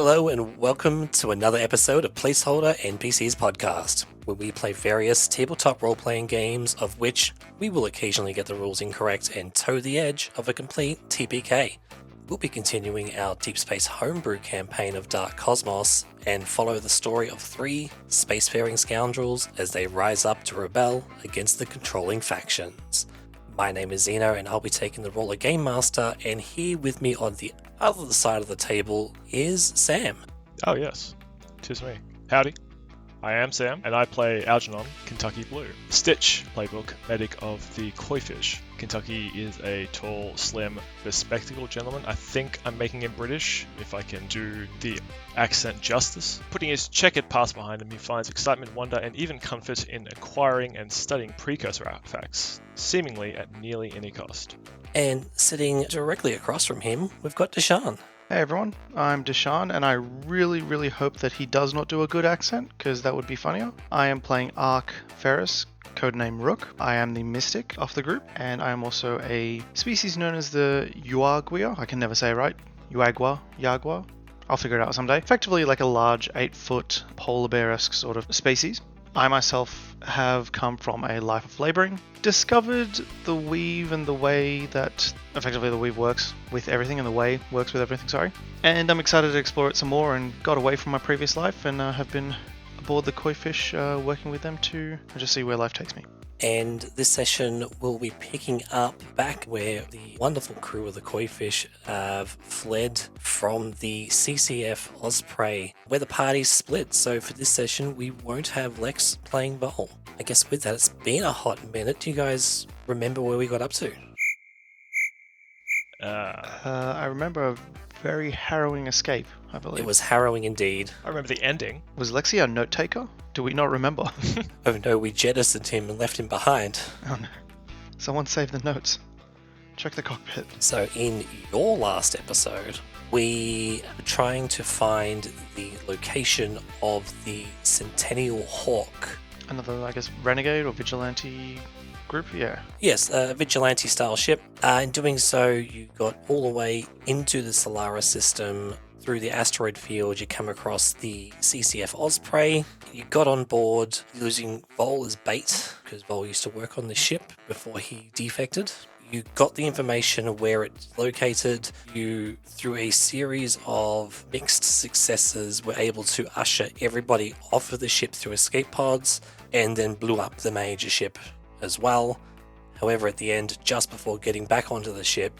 Hello and welcome to another episode of Placeholder NPCs podcast, where we play various tabletop role-playing games of which we will occasionally get the rules incorrect and toe the edge of a complete TPK. We'll be continuing our Deep Space homebrew campaign of Dark Cosmos and follow the story of three spacefaring scoundrels as they rise up to rebel against the controlling factions. My name is Xeno and I'll be taking the role of Game Master, and here with me on the other side of the table is Sam. Oh yes, 'tis me. Howdy. I am Sam, and I play Algernon, Kentucky Blue. Stitch, playbook medic of the Coyfish. Kentucky is a tall, slim, bespectacled gentleman. I think I'm making him British, if I can do the accent justice. Putting his checkered past behind him, he finds excitement, wonder, and even comfort in acquiring and studying precursor artifacts, seemingly at nearly any cost. And sitting directly across from him, we've got Deshaun. Hey everyone, I'm Deshaun, and I really hope that he does not do a good accent, because that would be funnier. I am playing Ferris, codename Rook. I am the mystic of the group, and I am also a species known as the Uaguia. I can never say it right. Jaguar. I'll figure it out someday. Effectively like a large 8-foot polar bear-esque sort of species. I myself have come from a life of labouring, discovered the weave and the way that effectively the weave works with everything and the way works with everything, and I'm excited to explore it some more and got away from my previous life and have been aboard the Coyfish working with them to just see where life takes me. And this session will be picking up back where the wonderful crew of the Coyfish have fled from the CCF Osprey, where the party's split. So for this session, we won't have Lex playing Voel. I guess with that, it's been a hot minute. Do you guys remember where we got up to? I remember a very harrowing escape, I believe. It was harrowing indeed. I remember the ending. Was Lexi a note taker? Do we not remember? Oh no, we jettisoned him and left him behind. Oh no. Someone save the notes. Check the cockpit. So in your last episode, we were trying to find the location of the Centennial Hawk. Another, I guess, renegade or vigilante group? Yeah. Yes, a vigilante-style ship. In doing so, you got all the way into the Solaris system. Through the asteroid field, you come across the CCF Osprey. You got on board using Voel as bait, because Voel used to work on the ship before he defected. You got the information of where it's located. You, through a series of mixed successes, were able to usher everybody off of the ship through escape pods, and then blew up the major ship as well. However, at the end, just before getting back onto the ship,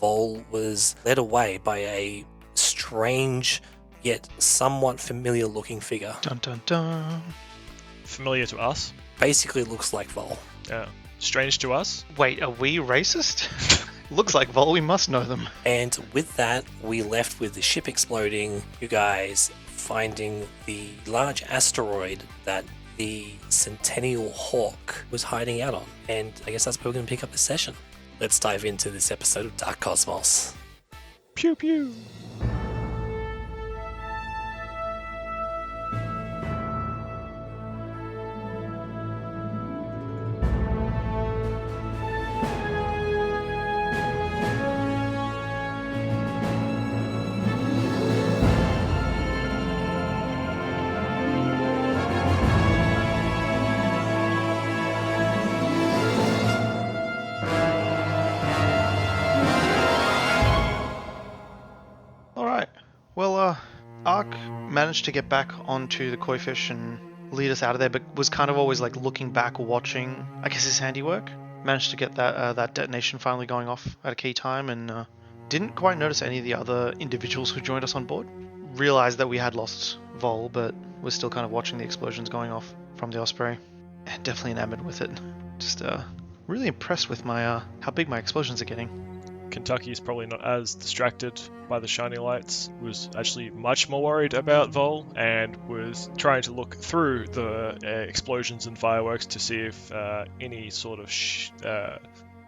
Voel was led away by a strange yet somewhat familiar looking figure. Dun dun dun. Familiar to us. Basically looks like Voel. Yeah. Strange to us. Wait, are we racist? Looks like Vol, we must know them. And with that, we left with the ship exploding, you guys finding the large asteroid that the Centennial Hawk was hiding out on. And I guess that's where we're going to pick up this session. Let's dive into this episode of Dark Cosmos. Pew Pew. Ark managed to get back onto the Coyfish and lead us out of there, but was kind of always like looking back, watching, I guess, his handiwork. Managed to get that detonation finally going off at a key time, and didn't quite notice any of the other individuals who joined us on board. Realized that we had lost Voel, but was still kind of watching the explosions going off from the Osprey. And definitely enamored with it. Just really impressed with my how big my explosions are getting. Kentucky is probably not as distracted by the shiny lights, was actually much more worried about Voel, and was trying to look through the explosions and fireworks to see if any sort of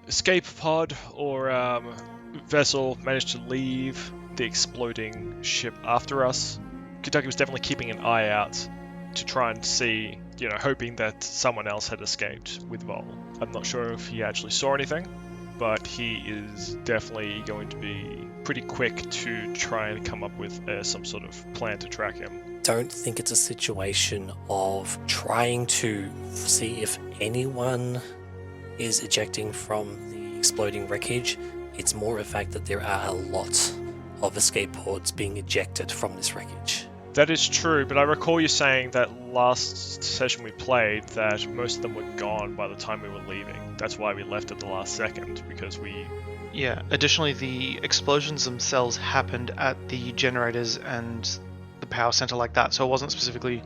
escape pod or vessel managed to leave the exploding ship after us. Kentucky was definitely keeping an eye out to try and see, hoping that someone else had escaped with Voel. I'm not sure if he actually saw anything. but he is definitely going to be pretty quick to try and come up with some sort of plan to track him. Don't think it's a situation of trying to see if anyone is ejecting from the exploding wreckage. It's more a fact that there are a lot of escape pods being ejected from this wreckage. That is true, but I recall you saying that last session we played that most of them were gone by the time we were leaving. That's why we left at the last second, because we... Yeah, additionally, the explosions themselves happened at the generators and the power center like that, so it wasn't specifically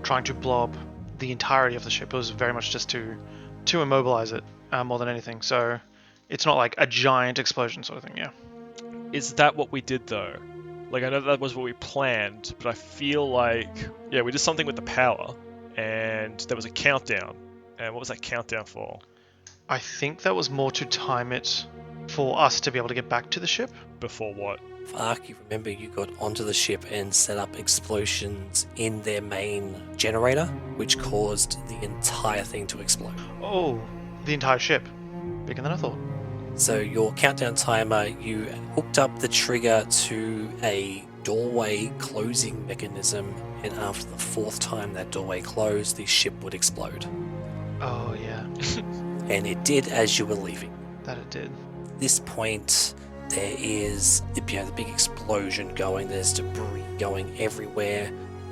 trying to blow up the entirety of the ship. It was very much just to immobilize it more than anything. So it's not like a giant explosion sort of thing, yeah. Is that what we did, though? Like, I know that was what we planned, but I feel like... Yeah, we did something with the power, and there was a countdown. And what was that countdown for? I think that was more to time it for us to be able to get back to the ship. Before what? For Ark, you remember you got onto the ship and set up explosions in their main generator, which caused the entire thing to explode. Oh, the entire ship. Bigger than I thought. So your countdown timer, you hooked up the trigger to a doorway closing mechanism, and after the fourth time that doorway closed, the ship would explode. Oh, yeah. And it did as you were leaving. That it did. At this point, there is the big explosion going, there's debris going everywhere.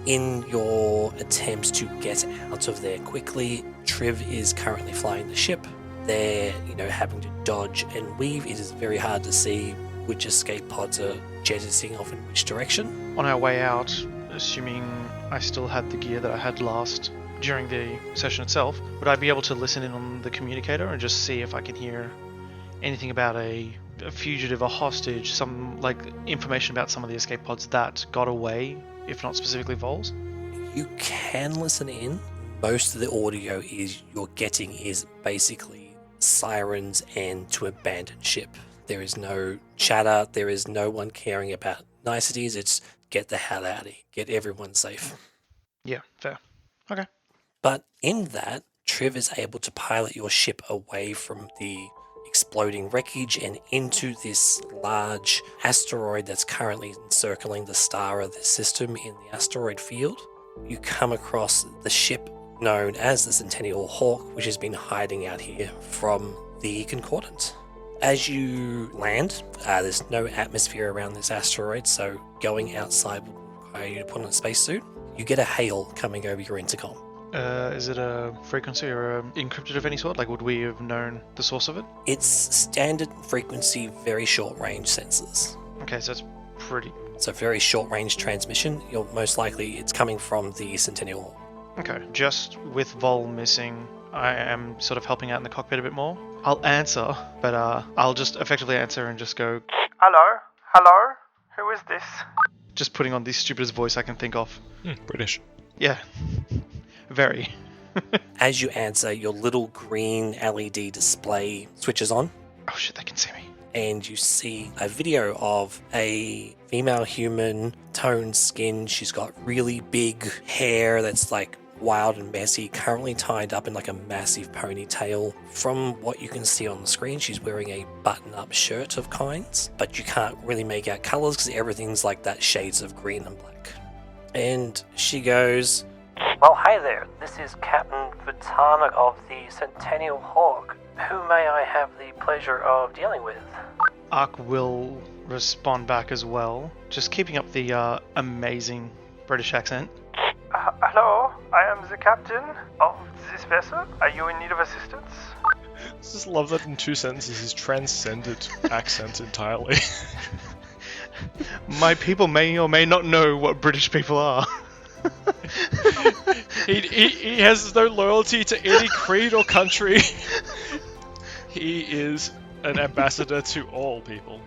In your attempts to get out of there quickly, Triv is currently flying the ship. They're, having to dodge and weave. It is very hard to see which escape pods are jettisoning off in which direction. On our way out, assuming I still had the gear that I had last during the session itself, would I be able to listen in on the communicator and just see if I can hear anything about a fugitive, a hostage, some information about some of the escape pods that got away, if not specifically Voel's? You can listen in. Most of the audio you're getting is basically sirens and to abandon ship. There is no chatter, there is no one caring about niceties, it's get the hell out of here, get everyone safe. Yeah, fair. Okay. But in that, Triv is able to pilot your ship away from the exploding wreckage and into this large asteroid that's currently encircling the star of the system in the asteroid field. You come across the ship known as the Centennial Hawk, which has been hiding out here from the Concordant. As you land, there's no atmosphere around this asteroid, so going outside will require you to put on a spacesuit. You get a hail coming over your intercom. Is it a frequency or encrypted of any sort? Would we have known the source of it? It's standard frequency, very short range sensors. Okay, so it's pretty... So very short range transmission. Most likely it's coming from the Centennial Hawk. Okay, just with Voel missing, I am sort of helping out in the cockpit a bit more. I'll answer, but I'll just effectively answer and just go, Hello? Hello? Who is this? Just putting on the stupidest voice I can think of. British. Yeah. Very. As you answer, your little green LED display switches on. Oh shit, they can see me. And you see a video of a female human, toned skin. She's got really big hair that's wild and messy, currently tied up in a massive ponytail. From what you can see on the screen, she's wearing a button-up shirt of kinds, but you can't really make out colors because everything's that shades of green and black. And she goes, "Well, hey there, this is Captain Vitana of the Centennial Hawk. Who may I have the pleasure of dealing with?" Ark will respond back as well, just keeping up the amazing British accent. Hello, I am the captain of this vessel. Are you in need of assistance? I just love that in 2 sentences he's transcended accent entirely. My people may or may not know what British people are. He has no loyalty to any creed or country. He is an ambassador to all people.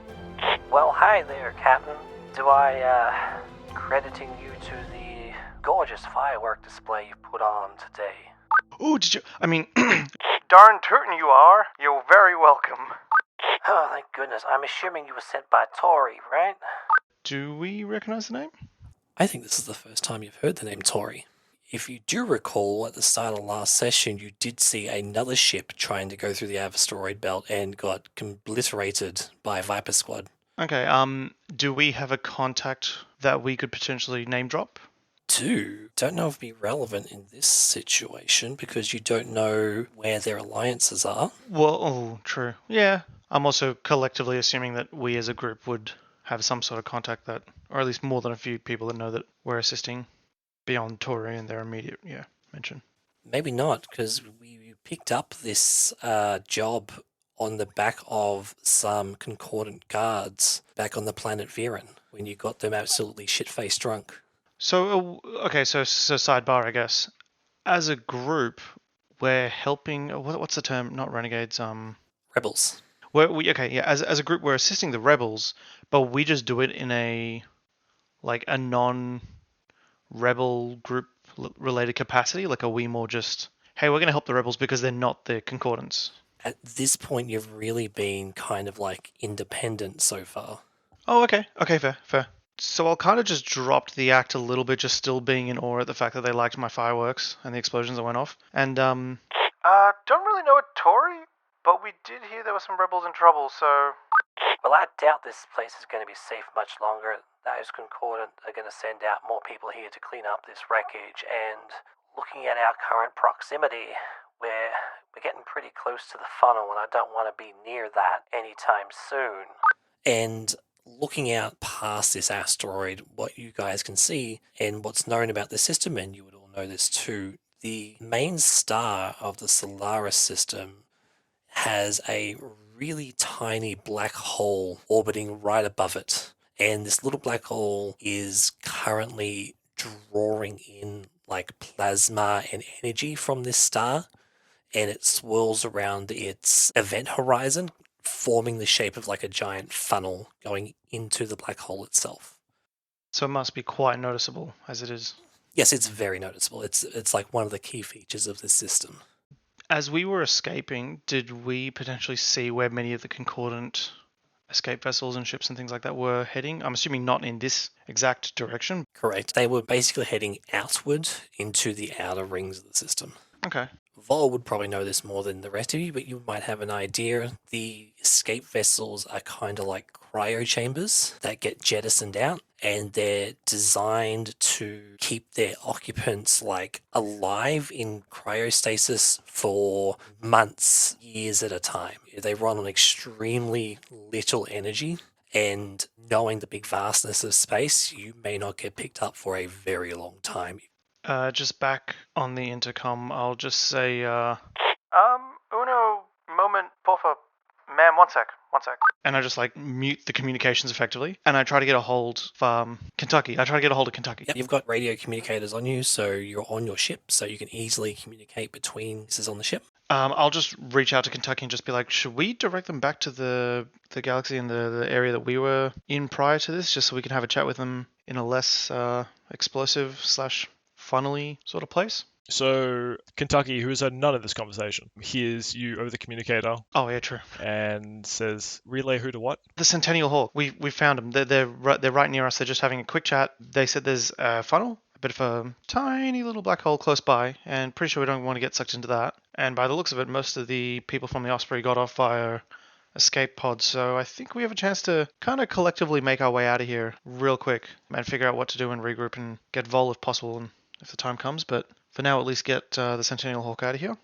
"Well, hi there, Captain. Do I, crediting you to the gorgeous firework display you put on today?" Oh, did you... Darn tootin' you are. You're very welcome. "Oh, thank goodness. I'm assuming you were sent by Tori, right?" Do we recognize the name? I think this is the first time you've heard the name Tori. If you do recall, at the start of last session, you did see another ship trying to go through the asteroid belt and got obliterated by Viper Squad. Okay, do we have a contact that we could potentially name drop? Don't know if it'd be relevant in this situation because you don't know where their alliances are. Well, oh, true. Yeah. I'm also collectively assuming that we as a group would have some sort of contact that, or at least more than a few people that know that we're assisting beyond Tori and their immediate, mention. Maybe not, because we picked up this job on the back of some concordant guards back on the planet Viren when you got them absolutely shit-faced drunk. So, okay, so sidebar, I guess. As a group, we're helping. What's the term? Not renegades. Rebels. As a group, we're assisting the rebels, but we just do it in a non-rebel group related capacity. Like, are we more just, hey, we're going to help the rebels because they're not the concordants? At this point, you've really been kind of like independent so far. Oh, okay. Okay, fair. So I'll kind of just dropped the act a little bit, just still being in awe at the fact that they liked my fireworks and the explosions that went off. And, don't really know a Tory, but we did hear there were some rebels in trouble, so... Well, I doubt this place is going to be safe much longer. Those concordant are going to send out more people here to clean up this wreckage, and looking at our current proximity, we're getting pretty close to the funnel, and I don't want to be near that anytime soon. And looking out past this asteroid, what you guys can see and what's known about the system, and you would all know this too, the main star of the Solaris system has a really tiny black hole orbiting right above it. And this little black hole is currently drawing in like plasma and energy from this star, and it swirls around its event horizon, forming the shape of like a giant funnel going into the black hole itself. So it must be quite noticeable, as it is. Yes, it's very noticeable. It's like one of the key features of this system. As we were escaping, did we potentially see where many of the concordant escape vessels and ships and things like that were heading? I'm assuming not in this exact direction. Correct. They were basically heading outward into the outer rings of the system. Okay. Voel would probably know this more than the rest of you, but you might have an idea. The escape vessels are kind of like cryo chambers that get jettisoned out, and they're designed to keep their occupants like alive in cryostasis for months, years at a time. They run on extremely little energy, and knowing the big vastness of space, you may not get picked up for a very long time. Just back on the intercom, I'll just say, uno moment, porfa. Ma'am, one sec. And I just, mute the communications effectively, and I try to get a hold of Kentucky. Yep, you've got radio communicators on you, so you're on your ship, so you can easily communicate between pieces on the ship. I'll just reach out to Kentucky and just be like, should we direct them back to the galaxy and the area that we were in prior to this, just so we can have a chat with them in a less explosive / funnily sort of place? So, Kentucky, who has had none of this conversation, hears you over the communicator. Oh, yeah, true. And says, relay who to what? The Centennial Hawk. We found them. They're right near us. They're just having a quick chat. They said there's a funnel, a bit of a tiny little black hole close by, and pretty sure we don't want to get sucked into that. And by the looks of it, most of the people from the Osprey got off via escape pod, so I think we have a chance to kind of collectively make our way out of here real quick and figure out what to do and regroup and get Voel if possible, and if the time comes, but for now at least get the Centennial Hawk out of here.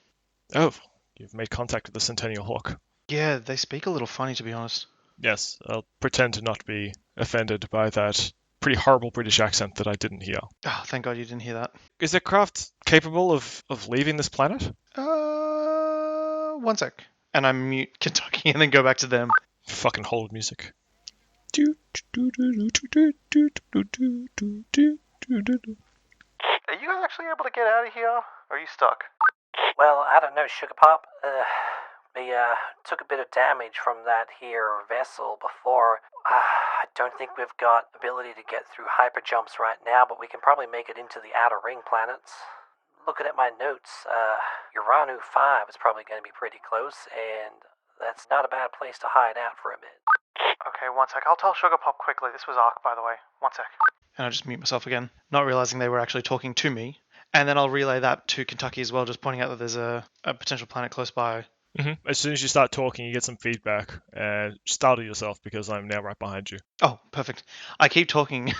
Oh, you've made contact with the Centennial Hawk. Yeah, they speak a little funny, to be honest. Yes, I'll pretend to not be offended by that pretty horrible British accent that I didn't hear. Oh, thank God you didn't hear that. Is the craft capable of leaving this planet? One sec. And I mute Kentucky and then go back to them. Fucking hold music. Are you guys actually able to get out of here? Or are you stuck? Well, I don't know, Sugar Pop. We took a bit of damage from that here vessel before. I don't think we've got ability to get through hyper jumps right now, but we can probably make it into the outer ring planets. Looking at my notes, Uranu 5 is probably going to be pretty close, and that's not a bad place to hide out for a bit. Okay, one sec. I'll tell Sugar Pop quickly. This was Ark, by the way. One sec. And I just mute myself again, not realizing they were actually talking to me. And then I'll relay that to Kentucky as well, just pointing out that there's a potential planet close by. As soon as you start talking, you get some feedback, and startle yourself because I'm now right behind you. Oh, perfect. I keep talking,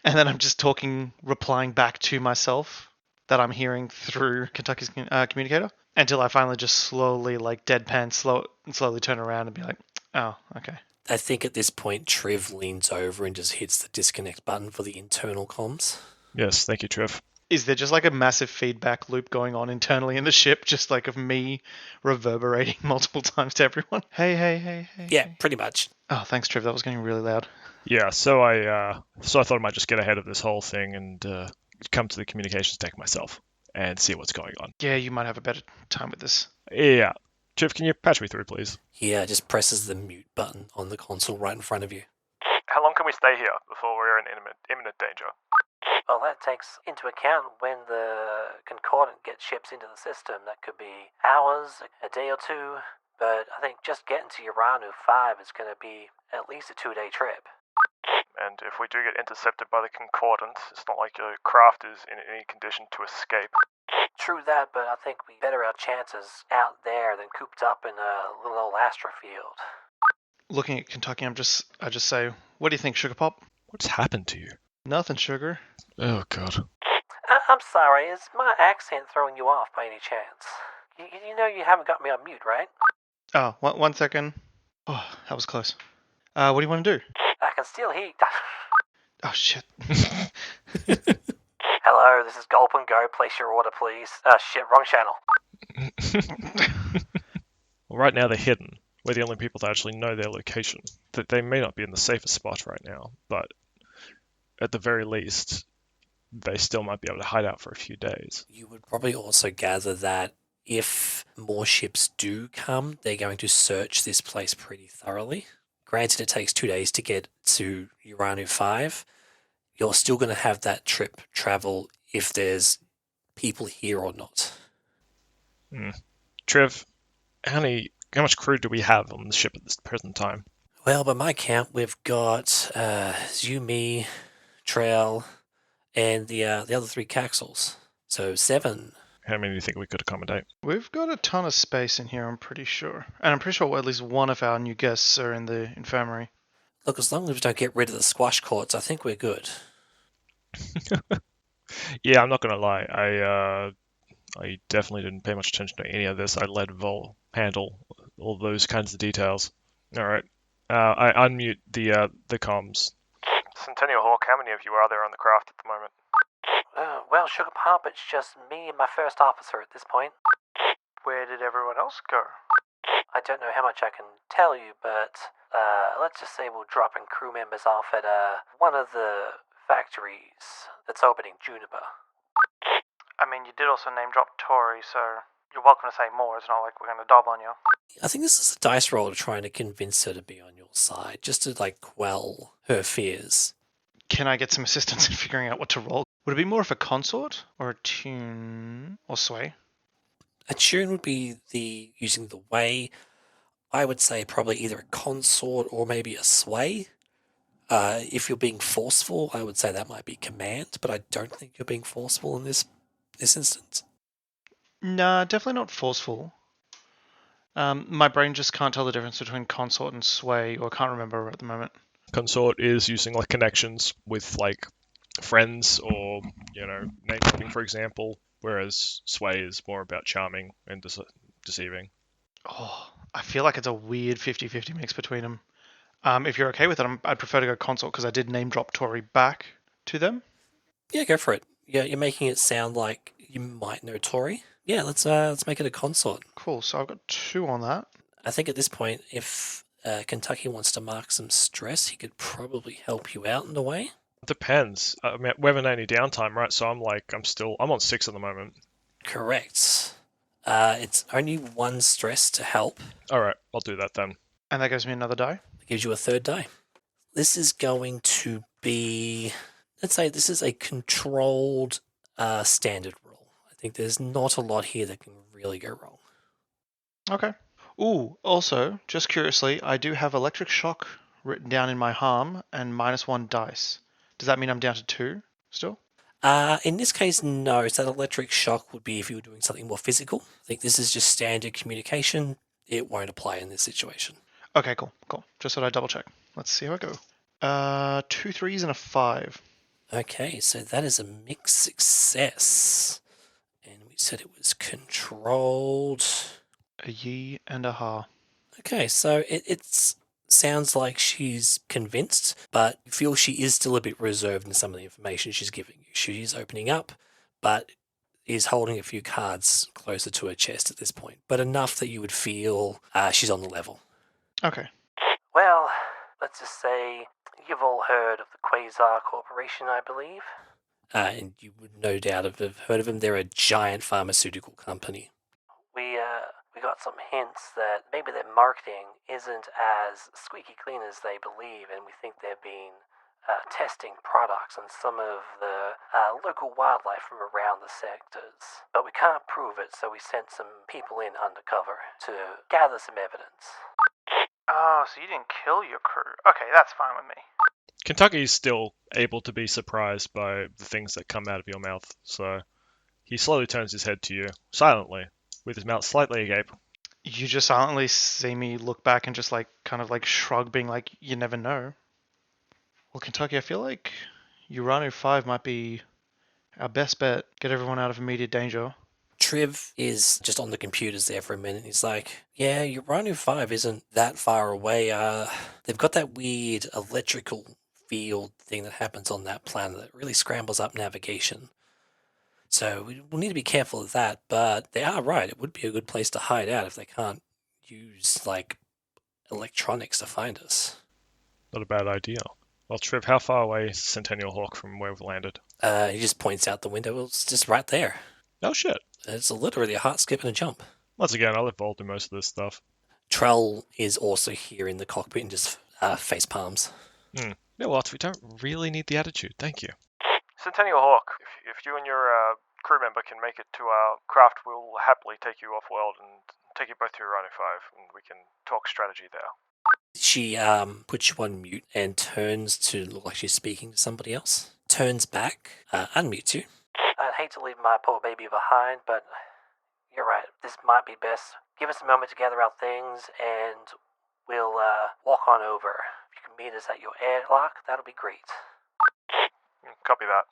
and then I'm just talking, replying back to myself that I'm hearing through Kentucky's communicator until I finally just slowly, like deadpan, slowly turn around and be like, oh, okay. I think at this point, Triv leans over and just hits the disconnect button for the internal comms. Yes, thank you, Trev. Is there just like a massive feedback loop going on internally in the ship, just like of me reverberating multiple times to everyone? Hey. Yeah, pretty much. Oh, thanks, Triv. That was getting really loud. Yeah, so I thought I might just get ahead of this whole thing and come to the communications deck myself and see what's going on. Yeah, you might have a better time with this. Yeah. Trev, can you patch me through, please? Yeah, just presses the mute button on the console right in front of you. How long can we stay here before we're in imminent danger? Well, that takes into account when the Concordant gets ships into the system. That could be hours, a day or two, but I think just getting to Uranu 5 is going to be at least a 2-day trip. And if we do get intercepted by the Concordant, it's not like your craft is in any condition to escape. True that, but I think we better our chances out there than cooped up in a little old astrofield. Looking at Kentucky, I just say, what do you think, Sugar Pop? What's happened to you? Nothing, Sugar. Oh, God. I'm sorry, is my accent throwing you off by any chance? You know you haven't got me on mute, right? Oh, one second. Oh, that was close. What do you want to do? I can still hear you. Oh, shit. Hello, this is Gulp and Go. Place your order, please. Shit, wrong channel. Well, right now they're hidden. We're the only people that actually know their location. That they may not be in the safest spot right now, but at the very least, they still might be able to hide out for a few days. You would probably also gather that if more ships do come, they're going to search this place pretty thoroughly. Granted, it takes 2 days to get to Uranu 5. You're still going to have that trip travel if there's people here or not. Trev, how much crew do we have on the ship at this present time? Well, by my count, we've got you, me, Trail, and the other 3 Caxels. So 7. How many do you think we could accommodate? We've got a ton of space in here, I'm pretty sure. And I'm pretty sure at least one of our new guests are in the infirmary. Look, as long as we don't get rid of the squash courts, I think we're good. Yeah, I'm not going to lie. I definitely didn't pay much attention to any of this. I let Voel handle all those kinds of details. All right. I unmute the comms. Centennial Hawk, how many of you are there on the craft at the moment? Well, Sugar Pop, it's just me and my first officer at this point. Where did everyone else go? I don't know how much I can tell you, but let's just say we're dropping crew members off at one of the factories that's orbiting Juniper. I mean, you did also name drop Tori, so you're welcome to say more. It's not like we're going to dob on you. I think this is a dice roll trying to convince her to be on your side, just to quell her fears. Can I get some assistance in figuring out what to roll? Would it be more of a consort or a tune or sway? A tune would be using the way. I would say probably either a consort or maybe a sway. If you're being forceful, I would say that might be command, but I don't think you're being forceful in this instance. Nah, definitely not forceful. My brain just can't tell the difference between consort and sway, or can't remember at the moment. Consort is using connections with friends or name dropping, for example, whereas sway is more about charming and deceiving. Oh, I feel like it's a weird 50-50 mix between them. If you're okay with it, I'd prefer to go consort because I did name drop Tori back to them. Yeah, go for it. Yeah, you're making it sound like you might know Tori. Yeah, let's make it a consort. Cool. So I've got 2 on that. I think at this point, if Kentucky wants to mark some stress, he could probably help you out in a way. Depends. I mean, we haven't had any downtime, right? So I'm on 6 at the moment. Correct. It's only 1 stress to help. All right, I'll do that then. And that gives me another die. It gives you a 3rd die. This is going to be, let's say this is a controlled standard roll. I think there's not a lot here that can really go wrong. Okay. Ooh, also, just curiously, I do have electric shock written down in my harm and -1 dice. Does that mean I'm down to 2 still? In this case, no. So that electric shock would be if you were doing something more physical. I think this is just standard communication. It won't apply in this situation. Okay, cool. Just thought I'd double check. Let's see how I go. 2 3s and a 5. Okay, so that is a mixed success. And we said it was controlled. A ye and a ha. Okay, so it sounds like she's convinced, but you feel she is still a bit reserved in some of the information she's giving you. She is opening up, but is holding a few cards closer to her chest at this point, but enough that you would feel she's on the level. Okay. Well, let's just say you've all heard of the Quasar Corporation, I believe. And you would no doubt have heard of them. They're a giant pharmaceutical company. We got some hints that maybe their marketing isn't as squeaky clean as they believe, and we think they've been testing products on some of the local wildlife from around the sectors. But we can't prove it, so we sent some people in undercover to gather some evidence. Oh, so you didn't kill your crew. Okay, that's fine with me. Kentucky's still able to be surprised by the things that come out of your mouth, so he slowly turns his head to you, silently, with his mouth slightly agape. You just silently see me look back and just kind of shrug, being like, you never know. Well, Kentucky, I feel like Uranu 5 might be our best bet. Get everyone out of immediate danger. Triv is just on the computers there for a minute. He's like, yeah, Uranu 5 isn't that far away. They've got that weird electrical field thing that happens on that planet that really scrambles up navigation. So we'll need to be careful of that, but they are right. It would be a good place to hide out if they can't use, electronics to find us. Not a bad idea. Well, Trev, how far away is Centennial Hawk from where we've landed? He just points out the window. Well, it's just right there. Oh, shit. It's literally a hot skip and a jump. Once again, I'll let Voel do most of this stuff. Trell is also here in the cockpit and just face palms. Yeah, well, we don't really need the attitude. Thank you. Centennial Hawk, if you and your crew member can make it to our craft, we'll happily take you off-world and take you both to Uranu 5, and we can talk strategy there. She puts you on mute and turns to look like she's speaking to somebody else. Turns back, unmutes you. I'd hate to leave my poor baby behind, but you're right. This might be best. Give us a moment to gather our things, and we'll walk on over. If you can meet us at your airlock, that'll be great. Copy that.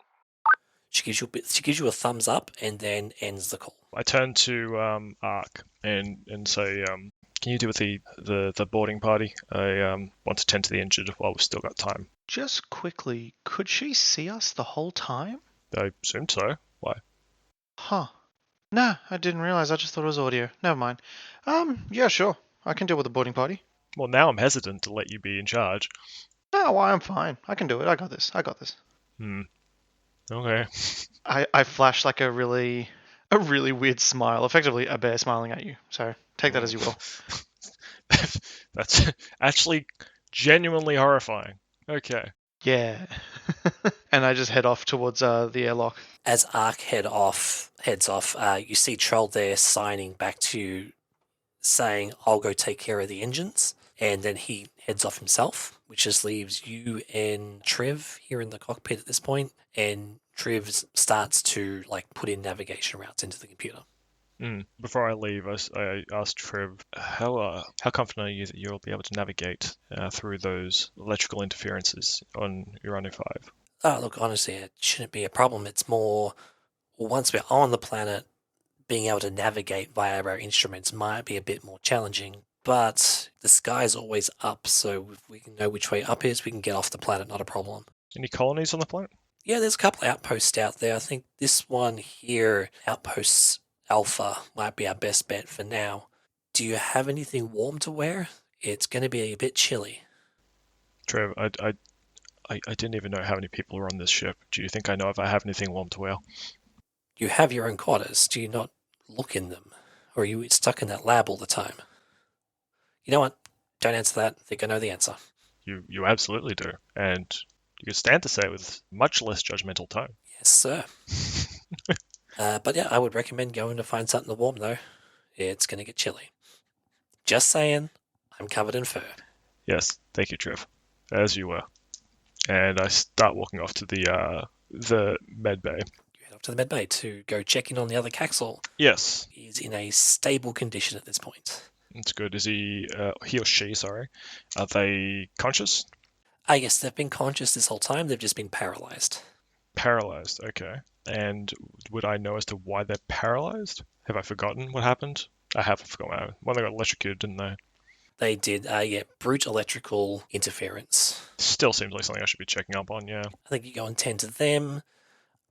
She gives you a thumbs up and then ends the call. I turn to Ark and say, can you deal with the boarding party? I want to tend to the injured while we've still got time. Just quickly, could she see us the whole time? I assumed so. Why? Huh. Nah, I didn't realize. I just thought it was audio. Never mind. Yeah, sure. I can deal with the boarding party. Well, now I'm hesitant to let you be in charge. No, well, I'm fine. I can do it. I got this. Okay. I flash a really weird smile, effectively a bear smiling at you. So take that as you will. That's actually genuinely horrifying. Okay. Yeah. And I just head off towards the airlock. As Ark heads off, you see Troll there signing back to you, saying, I'll go take care of the engines. And then he heads off himself, which just leaves you and Trev here in the cockpit at this point. And Trev starts to put in navigation routes into the computer. Before I leave, I asked Trev, how confident are you that you'll be able to navigate through those electrical interferences on Uranu 5? Oh, look, honestly, it shouldn't be a problem. It's more, once we're on the planet, being able to navigate via our instruments might be a bit more challenging. But the sky's always up, so if we can know which way up is, we can get off the planet, not a problem. Any colonies on the planet? Yeah, there's a couple of outposts out there. I think this one here, Outpost Alpha, might be our best bet for now. Do you have anything warm to wear? It's going to be a bit chilly. Trev, I didn't even know how many people are on this ship. Do you think I know if I have anything warm to wear? You have your own quarters. Do you not look in them? Or are you stuck in that lab all the time? You know what? Don't answer that. I think I know the answer. You absolutely do. And you could stand to say it with much less judgmental tone. Yes, sir. But yeah, I would recommend going to find something warm, though. It's going to get chilly. Just saying, I'm covered in fur. Yes, thank you, Trev. As you were. And I start walking off to the the med bay. You head up to the medbay to go check in on the other Caxel. Yes, He is in a stable condition at this point. that's good. Is he or she, sorry, are they conscious? Yes, they've been conscious this whole time. They've just been paralyzed. Paralyzed, okay. And would I know as to why they're paralyzed? Have I forgotten what happened? I haven't forgotten. Well, they got electrocuted, didn't they? They did, brute electrical interference. Still seems like something I should be checking up on, yeah. I think you go and tend to them.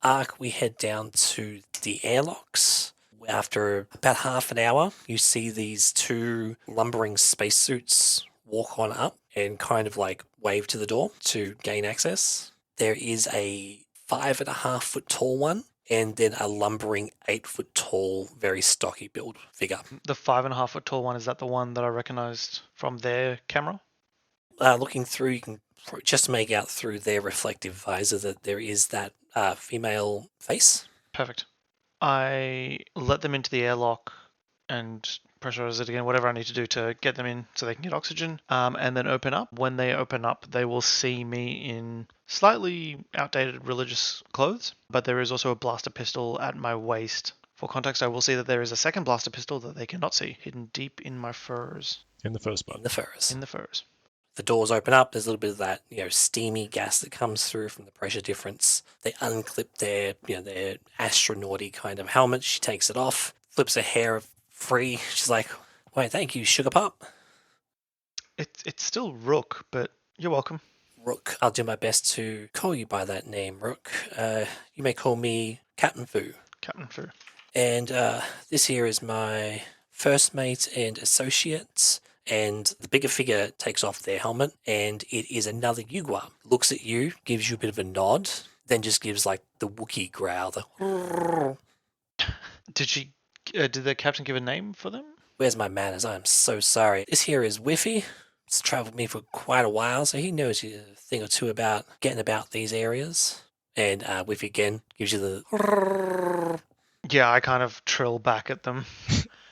Ark, we head down to the airlocks. After about half an hour, you see these two lumbering spacesuits walk on up and kind of like wave to the door to gain access. There is a 5.5-foot tall one, and then a lumbering 8-foot tall, very stocky build figure. The 5.5-foot tall one, is that the one that I recognized from their camera? Looking through, you can just make out through their reflective visor that there is that female face. Perfect. I let them into the airlock and pressurize it again, whatever I need to do to get them in so they can get oxygen, and then open up. When they open up, they will see me in slightly outdated religious clothes, but there is also a blaster pistol at my waist. For context, I will see that there is a second blaster pistol that they cannot see, hidden deep in my furs. In the first part. In the Ferris. In the furs. The doors open up. There's a little bit of that, steamy gas that comes through from the pressure difference. They unclip their astronauty kind of helmet. She takes it off, flips her hair free. She's like, "Wait, thank you, Sugar Pup." It's still Rook, but you're welcome. Rook. I'll do my best to call you by that name, Rook. You may call me Captain Fu. Captain Fu. And this here is my first mate and associate. And the bigger figure takes off their helmet, and it is another Yugwa. Looks at you, gives you a bit of a nod, then just gives like the Wookiee growl. Did the captain give a name for them? Where's my manners? I am so sorry. This here is Whiffy. He's travelled with me for quite a while, so he knows a thing or two about getting about these areas. And Whiffy again gives you the... Yeah, I kind of trill back at them.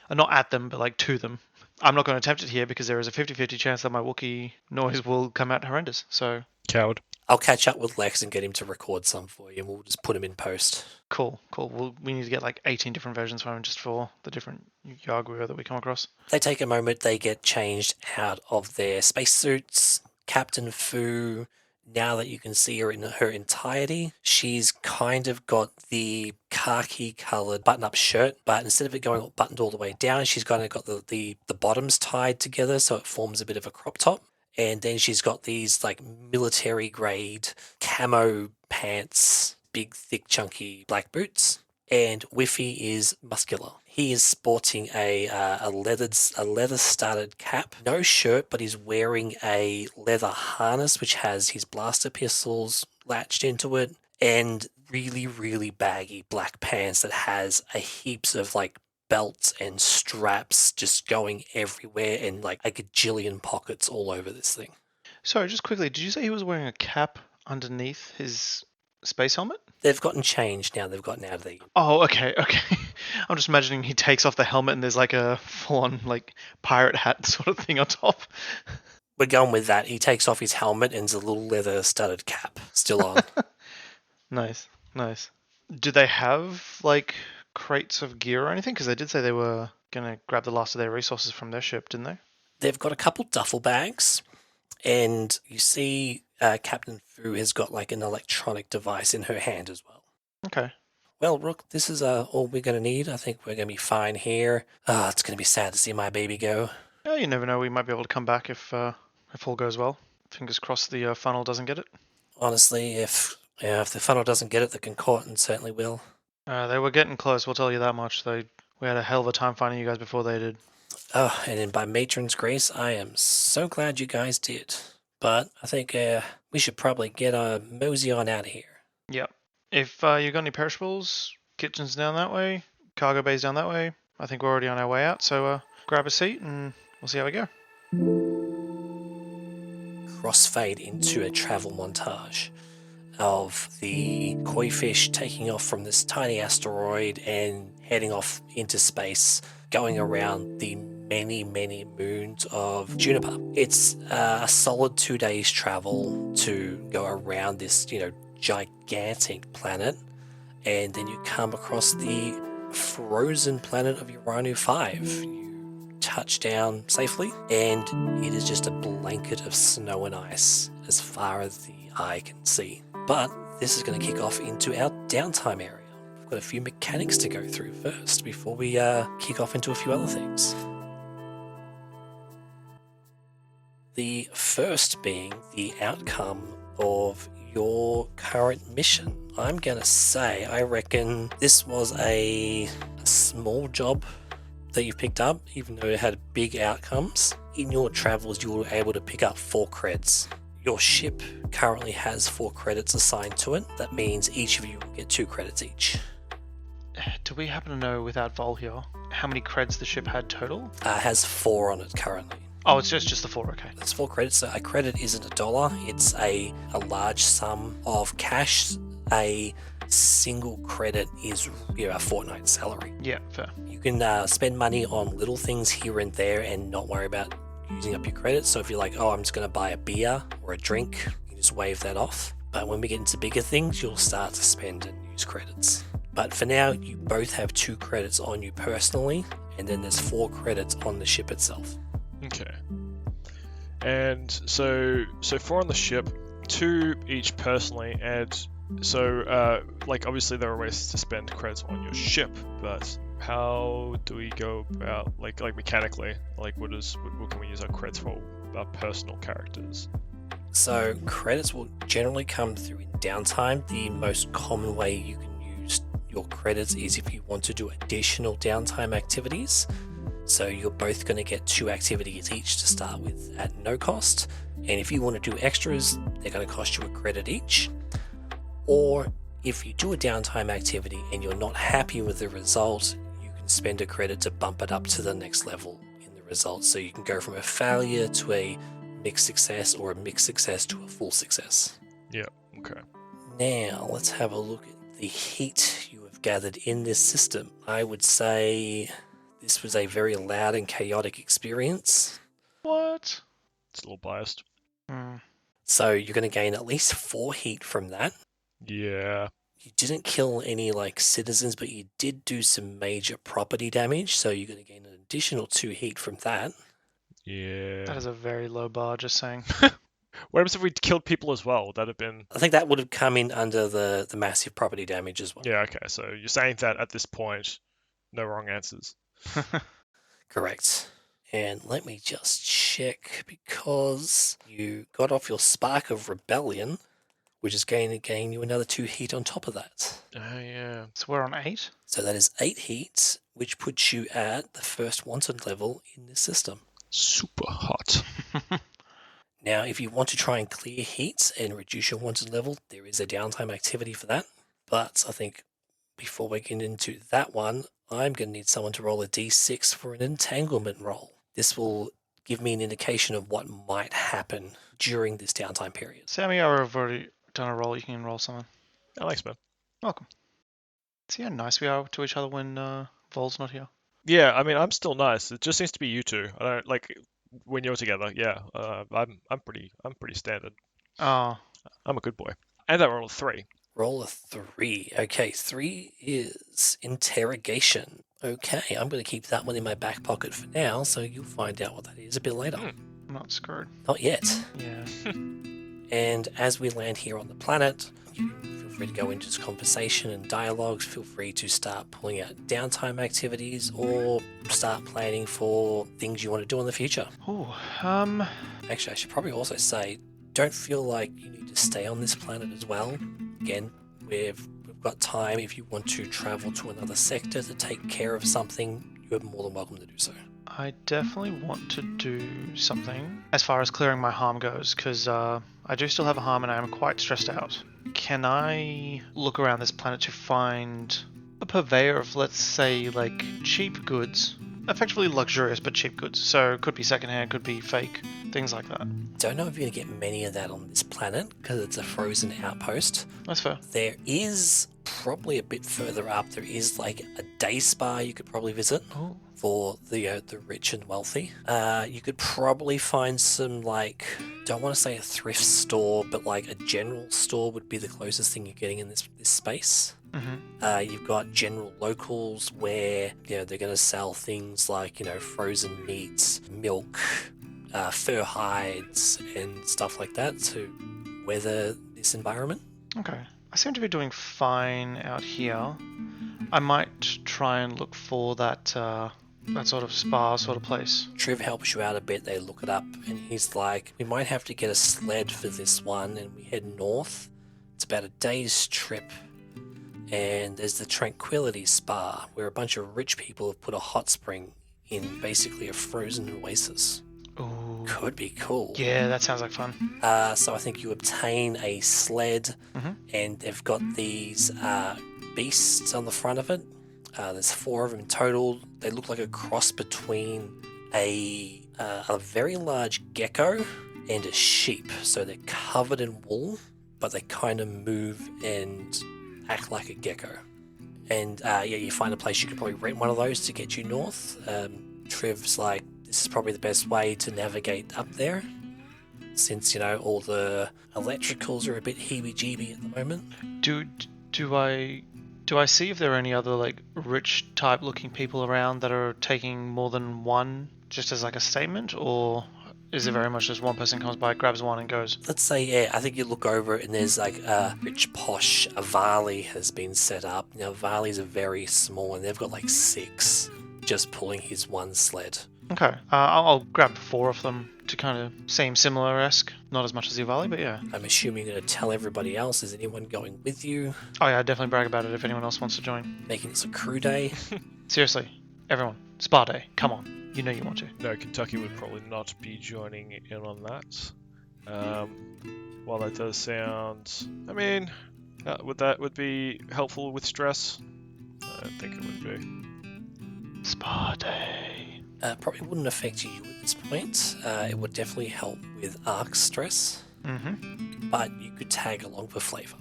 Not at them, but like to them. I'm not going to attempt it here because there is a 50-50 chance that my Wookiee noise will come out horrendous, so... Coward. I'll catch up with Lex and get him to record some for you, and we'll just put him in post. Cool. We need to get like 18 different versions from him just for the different Yaguya that we come across. They take a moment, they get changed out of their spacesuits. Captain Fu, now that you can see her in her entirety, she's kind of got the khaki-coloured button-up shirt, but instead of it going buttoned all the way down, she's kind of got the bottoms tied together so it forms a bit of a crop top. And then she's got these like military-grade camo pants, big, thick, chunky black boots. And Whiffy is muscular. He is sporting a leather-studded cap, no shirt, but he's wearing a leather harness which has his blaster pistols latched into it, and really, really baggy black pants that has a heaps of like belts and straps just going everywhere, and like a gajillion pockets all over this thing. Sorry, just quickly, did you say he was wearing a cap underneath his space helmet? They've gotten changed now. They've gotten out of the... Oh, okay. I'm just imagining he takes off the helmet and there's like a full-on like pirate hat sort of thing on top. We're going with that. He takes off his helmet and there's a little leather-studded cap still on. Nice. Do they have like crates of gear or anything? Because they did say they were going to grab the last of their resources from their ship, didn't they? They've got a couple duffel bags, and you see Captain Fu has got like an electronic device in her hand as well. Okay. Well, Rook, this is all we're going to need. I think we're going to be fine here. It's going to be sad to see my baby go. Yeah, you never know. We might be able to come back if all goes well. Fingers crossed the funnel doesn't get it. Honestly, if the funnel doesn't get it, the Concordant certainly will. They were getting close, we'll tell you that much. We had a hell of a time finding you guys before they did. Oh, and then by matron's grace, I am so glad you guys did. But I think we should probably get a mosey on out of here. Yep. If you got any perishables, kitchen's down that way, cargo bay's down that way. I think we're already on our way out, so grab a seat and we'll see how we go. Crossfade into a travel montage of the Coyfish taking off from this tiny asteroid and heading off into space, going around the many, many moons of Juniper. It's a solid 2 days travel to go around this, gigantic planet, and then you come across the frozen planet of Uranu 5. You touch down safely, and it is just a blanket of snow and ice as far as the eye can see. But this is going to kick off into our downtime area. We've got a few mechanics to go through first before we kick off into a few other things. The first being the outcome of your current mission. I'm going to say, I reckon this was a small job that you picked up, even though it had big outcomes. In your travels, you were able to pick up 4 creds. Your ship currently has 4 credits assigned to it. That means each of you will get 2 credits each. Do we happen to know, without Voel here, how many creds the ship had total? It has 4 on it currently. Oh, it's just the 4, okay. There's 4 credits, so a credit isn't $1, it's a large sum of cash. A single credit is a fortnight's salary. Yeah, fair. You can spend money on little things here and there and not worry about using up your credits. So if you're like, oh, I'm just going to buy a beer or a drink, you just waive that off. But when we get into bigger things, you'll start to spend and use credits. But for now, you both have 2 credits on you personally, and then there's 4 credits on the ship itself. Okay. And so 4 on the ship, 2 each personally, and so obviously there are ways to spend credits on your ship, but how do we go about like mechanically? Like what can we use our credits for our personal characters? So credits will generally come through in downtime. The most common way you can use your credits is if you want to do additional downtime activities. So you're both going to get 2 activities each to start with at no cost. And if you want to do extras, they're going to cost you a credit each. Or if you do a downtime activity and you're not happy with the result, you can spend a credit to bump it up to the next level in the results. So you can go from a failure to a mixed success, or a mixed success to a full success. Yeah, okay. Now let's have a look at the heat you have gathered in this system. I would say this was a very loud and chaotic experience. What? It's a little biased. So you're going to gain at least 4 heat from that. Yeah. You didn't kill any citizens, but you did do some major property damage, so you're going to gain an additional 2 heat from that. Yeah. That is a very low bar, just saying. What happens if we killed people as well? Would that have been... I think that would have come in under the massive property damage as well. Yeah, okay. So you're saying that at this point, no wrong answers. Correct. And let me just check, because you got off your Spark of Rebellion, which is going to gain you another 2 heat on top of that. Oh, yeah. So we're on 8? So that is 8 heat, which puts you at the first wanted level in this system. Super hot. Now, if you want to try and clear heats and reduce your wanted level, there is a downtime activity for that. But I think before we get into that one, I'm going to need someone to roll a d6 for an entanglement roll. This will give me an indication of what might happen during this downtime period. Sammy, I've already done a roll. You can roll someone. Oh, thanks, man. Welcome. See how nice we are to each other when Vol's not here? Yeah, I mean, I'm still nice. It just seems to be you two. I don't like when you're together. Yeah, I'm pretty standard. Oh. I'm a good boy. And I rolled a 3. Roll a 3. Okay, 3 is interrogation. Okay, I'm going to keep that one in my back pocket for now, so you'll find out what that is a bit later. I'm not screwed. Not yet. Yeah. And as we land here on the planet, you feel free to go into this conversation and dialogues. Feel free to start pulling out downtime activities or start planning for things you want to do in the future. Ooh, Actually, I should probably also say, don't feel like you need to stay on this planet as well. Again, we've got time. If you want to travel to another sector to take care of something, you're more than welcome to do so. I definitely want to do something as far as clearing my harm goes, because I do still have a harm and I am quite stressed out. Can I look around this planet to find a purveyor of, let's say, cheap goods? Effectively luxurious but cheap goods. So it could be secondhand, could be fake, things like that. Don't know if you're going to get many of that on this planet because it's a frozen outpost. That's fair. There is probably a bit further up, there is like a day spa you could probably visit Oh. for the rich and wealthy. You could probably find some, like, don't want to say a thrift store, but like a general store would be the closest thing you're getting in this space. Mm-hmm. You've got general locals where they're going to sell things like frozen meats, milk, fur hides, and stuff like that to weather this environment. Okay. I seem to be doing fine out here. I might try and look for that sort of spa sort of place. Trev helps you out a bit. They look it up, and he's like, we might have to get a sled for this one, and we head north. It's about a day's trip, and there's the Tranquility Spa, where a bunch of rich people have put a hot spring in basically a frozen oasis. Ooh. Could be cool. Yeah, that sounds like fun. So I think you obtain a sled, and they've got these beasts on the front of it. There's 4 of them in total. They look like a cross between a very large gecko and a sheep. So they're covered in wool, but they kind of move and act like a gecko. And you find a place you could probably rent one of those to get you north. Trev's like, this is probably the best way to navigate up there, since all the electricals are a bit heebie-jeebie at the moment. Do I see if there are any other like rich type looking people around that are taking more than one, just as like a statement, or is it very much just one person comes by, grabs one and goes? Let's say, I think you look over it and there's like a rich posh Avali has been set up. Now Avali's are very small and they've got like 6 just pulling his one sled. Okay, I'll grab 4 of them to kind of seem similar-esque. Not as much as the Valley, but yeah. I'm assuming you're going to tell everybody else. Is anyone going with you? Oh yeah, I'd definitely brag about it if anyone else wants to join. Making this a crew day? Seriously, everyone, spa day, come on. You know you want to. No, Kentucky would probably not be joining in on that. While that does sound... I mean, would be helpful with stress? I don't think it would be. Spa day. Probably wouldn't affect you at this point. It would definitely help with arc stress. Mm-hmm. But you could tag along for flavour.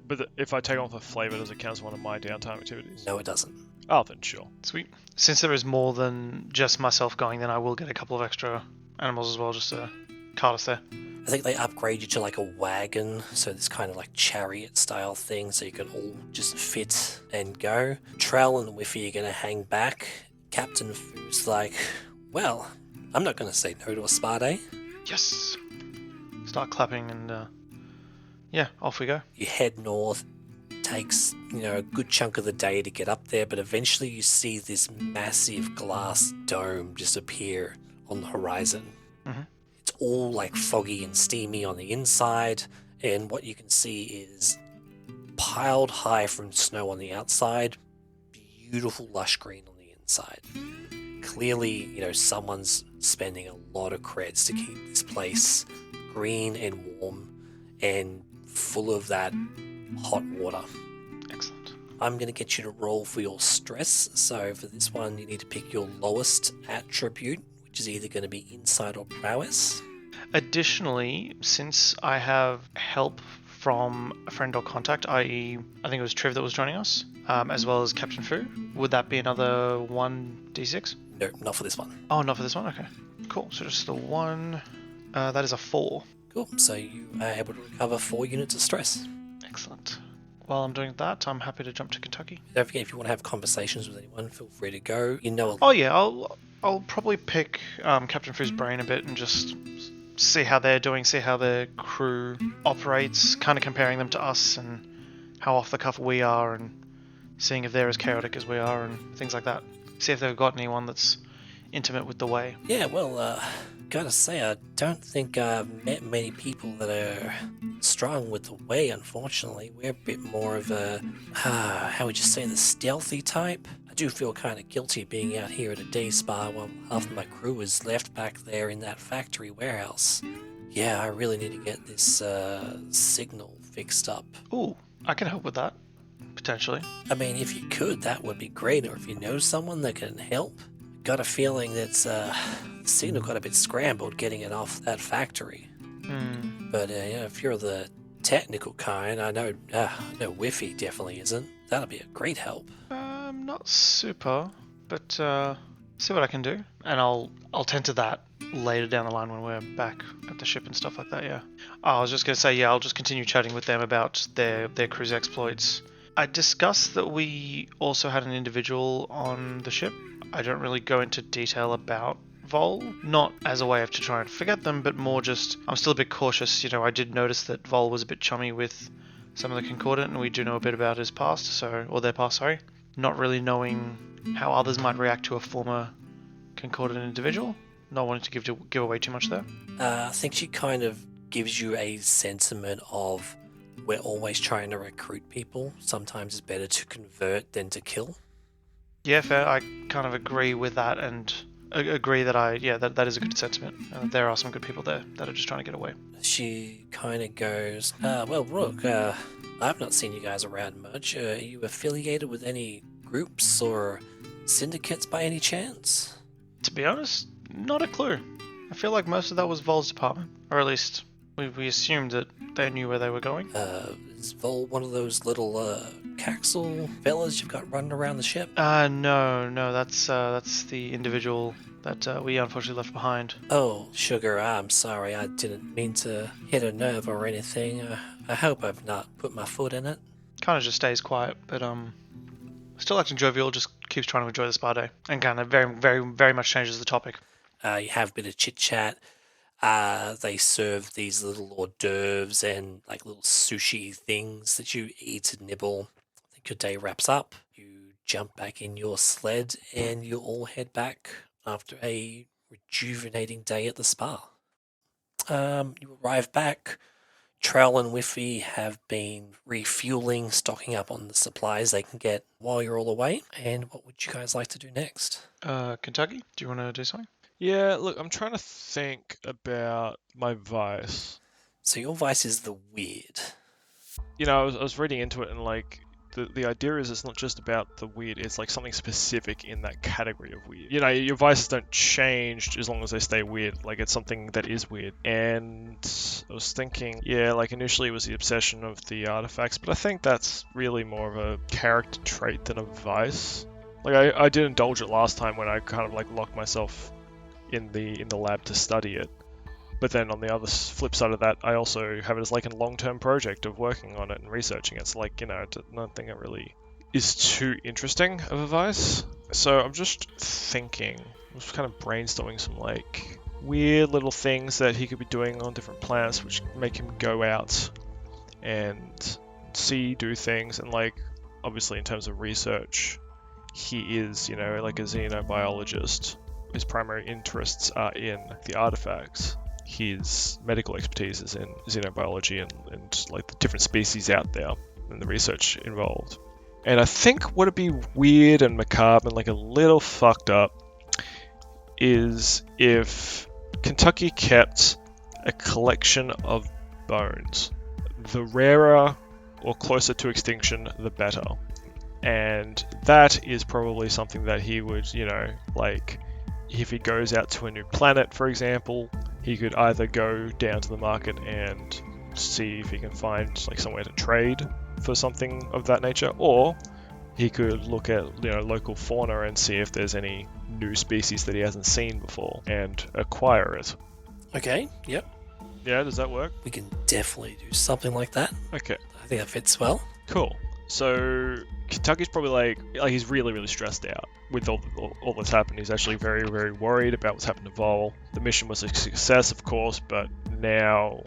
But if I take on for flavour, does it count as one of my downtime activities? No, it doesn't. Oh, then sure. Sweet. Since there is more than just myself going, then I will get a couple of extra animals as well, just to cart us there. I think they upgrade you to like a wagon, so this kind of like chariot style thing, so you can all just fit and go. Trell and Whiffy are going to hang back. Captain Foo's like, well, I'm not going to say no to a spa day. Yes! Start clapping and, yeah, off we go. You head north. Takes, a good chunk of the day to get up there, but eventually you see this massive glass dome just appear on the horizon. Mm-hmm. It's all like foggy and steamy on the inside, and what you can see is piled high from snow on the outside, beautiful lush green on the inside. Clearly, someone's spending a lot of creds to keep this place green and warm and full of that hot water. Excellent. I'm going to get you to roll for your stress. So for this one, you need to pick your lowest attribute, which is either going to be insight or prowess. Additionally, since I have help from a friend or contact, i.e. I think it was Trev that was joining us, as well as Captain Fu, would that be another 1d6? No, not for this one. Oh, not for this one? Okay. Cool. So just the one. That is a 4. Cool. So you are able to recover 4 units of stress. Excellent. While I'm doing that, I'm happy to jump to Kentucky. Don't forget, if you want to have conversations with anyone, feel free to go. Oh yeah, I'll probably pick Captain Fu's brain a bit and just see how they're doing, see how their crew operates, kind of comparing them to us and how off the cuff we are, and seeing if they're as chaotic as we are and things like that. See if they've got anyone that's intimate with the way. Yeah, well, gotta say, I don't think I've met many people that are strong with the way, unfortunately. We're a bit more of a, how would you say, the stealthy type? I do feel kind of guilty being out here at a day spa while half of my crew is left back there in that factory warehouse. Yeah, I really need to get this signal fixed up. Ooh, I can help with that, potentially. I mean, if you could, that would be great, or if you know someone that can help. Got a feeling that the signal got a bit scrambled getting it off that factory. But if you're the technical kind. I know Whiffy definitely isn't. That'll be a great help. Not super, but see what I can do, and I'll tend to that later down the line when we're back at the ship and stuff like that. Yeah. I was just gonna say, yeah, I'll just continue chatting with them about their crew's exploits. I discussed that we also had an individual on the ship. I don't really go into detail about Voel, not as a way of to try and forget them, but more just I'm still a bit cautious. I did notice that Voel was a bit chummy with some of the Concordant, and we do know a bit about his past, or their past, sorry. Not really knowing how others might react to a former Concordant individual. Not wanting to give away too much there. I think she kind of gives you a sentiment of we're always trying to recruit people. Sometimes it's better to convert than to kill. Yeah, fair. I kind of agree with that, and agree that that is a good sentiment. There are some good people there that are just trying to get away. She kind of goes, well, Rook, I've not seen you guys around much. Are you affiliated with any groups or syndicates by any chance? To be honest, not a clue. I feel like most of that was Vol's department, or at least we assumed that they knew where they were going. Is Vol one of those little Caxel fellas you've got running around the ship? No, that's the individual that we unfortunately left behind. Oh, sugar, I'm sorry. I didn't mean to hit a nerve or anything. I hope I've not put my foot in it. Kind of just stays quiet, but still acting jovial, just keeps trying to enjoy the spa day, and kind of very, very, very much changes the topic. You have a bit of chit-chat. They serve these little hors d'oeuvres and like little sushi things that you eat and nibble. I think your day wraps up. You jump back in your sled and you all head back after a rejuvenating day at the spa. You arrive back. Trell and Whiffy have been refueling, stocking up on the supplies they can get while you're all away. And what would you guys like to do next? Kentucky, do you want to do something? Yeah, look, I'm trying to think about my vice. So your vice is the weird. I was reading into it, and like the idea is it's not just about the weird, it's like something specific in that category of weird. Your vices don't change as long as they stay weird. Like, it's something that is weird. And I was thinking, like initially it was the obsession of the artifacts, but I think that's really more of a character trait than a vice. Like, I did indulge it last time when I kind of like locked myself in the lab to study it. But then on the other flip side of that, I also have it as like a long-term project of working on it and researching it. So like, I don't think it really is too interesting of a vice. So I'm just thinking, I'm just kind of brainstorming some like weird little things that he could be doing on different planets which make him go out and do things. And like, obviously in terms of research, he is, like a xenobiologist. His primary interests are in the artifacts. His medical expertise is in xenobiology and like the different species out there and the research involved. And I think what would be weird and macabre and like a little fucked up is if Kentucky kept a collection of bones. The rarer or closer to extinction, the better. And that is probably something that he would, like if he goes out to a new planet, for example, he could either go down to the market and see if he can find like somewhere to trade for something of that nature, or he could look at local fauna and see if there's any new species that he hasn't seen before and acquire it. Okay, yep. Yeah, does that work? We can definitely do something like that. Okay. I think that fits well. Cool. So Kentucky's probably like he's really, really stressed out with all that's happened. He's actually very, very worried about what's happened to Voel. The mission was a success, of course, but now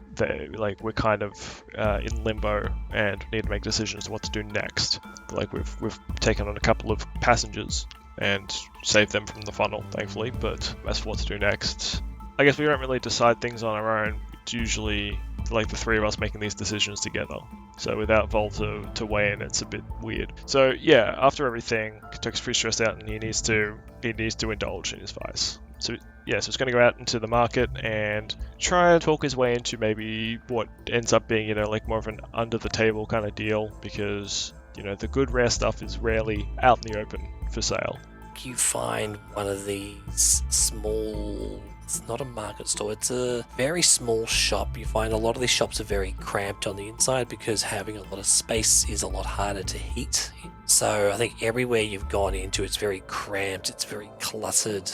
we're kind of in limbo and need to make decisions on what to do next. Like we've taken on a couple of passengers and saved them from the funnel, thankfully. But as for what to do next, I guess we don't really decide things on our own. It's usually like the three of us making these decisions together. So without Vol to weigh in, it's a bit weird. So yeah, after everything, Kentucky's pretty stressed out and he needs to indulge in his vice. So he's going to go out into the market and try and talk his way into maybe what ends up being, like more of an under the table kind of deal, because, the good rare stuff is rarely out in the open for sale. You find one of these small It's not a market store. It's a very small shop. You find a lot of these shops are very cramped on the inside because having a lot of space is a lot harder to heat. So I think everywhere you've gone into, it's very cramped. It's very cluttered.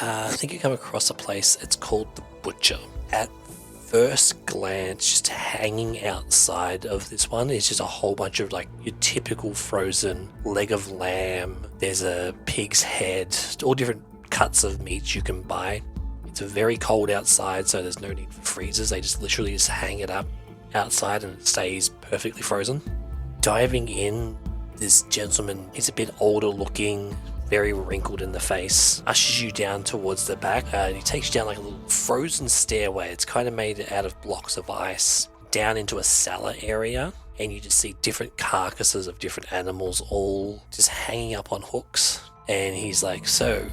I think you come across a place. It's called the Butcher. At first glance, just hanging outside of this one is just a whole bunch of like your typical frozen leg of lamb. There's a pig's head, all different cuts of meat you can buy. It's very cold outside, so there's no need for freezers. They just literally just hang it up outside and it stays perfectly frozen. Diving in, this gentleman, he's a bit older looking, very wrinkled in the face, ushers you down towards the back, and he takes you down like a little frozen stairway. It's kind of made out of blocks of ice, down into a cellar area, and you just see different carcasses of different animals all just hanging up on hooks. And he's like, so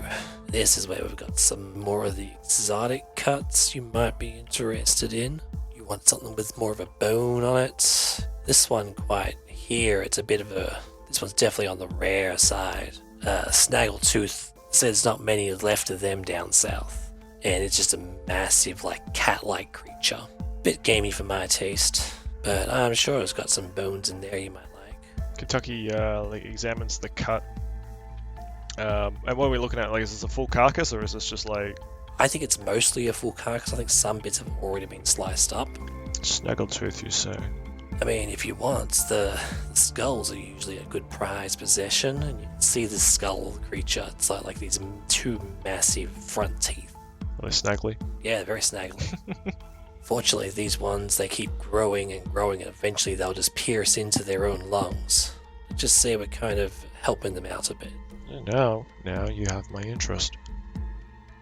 this is where we've got some more of the exotic cuts you might be interested in. You want something with more of a bone on it. This one quite here, it's a bit of a, this one's definitely on the rare side. Snaggletooth says not many left of them down south. And it's just a massive, like, cat-like creature. Bit gamey for my taste, but I'm sure it's got some bones in there you might like. Kentucky examines the cut. And what are we looking at? Like, is this a full carcass or is this just like... I think it's mostly a full carcass. I think some bits have already been sliced up. Snaggletooth, you say? I mean, if you want, the skulls are usually a good prized possession, and you can see the skull of the creature. It's like these two massive front teeth. Are they snaggly? Yeah, they're very snaggly. Fortunately, these ones, they keep growing and growing, and eventually they'll just pierce into their own lungs. Just say we're kind of helping them out a bit. Now you have my interest.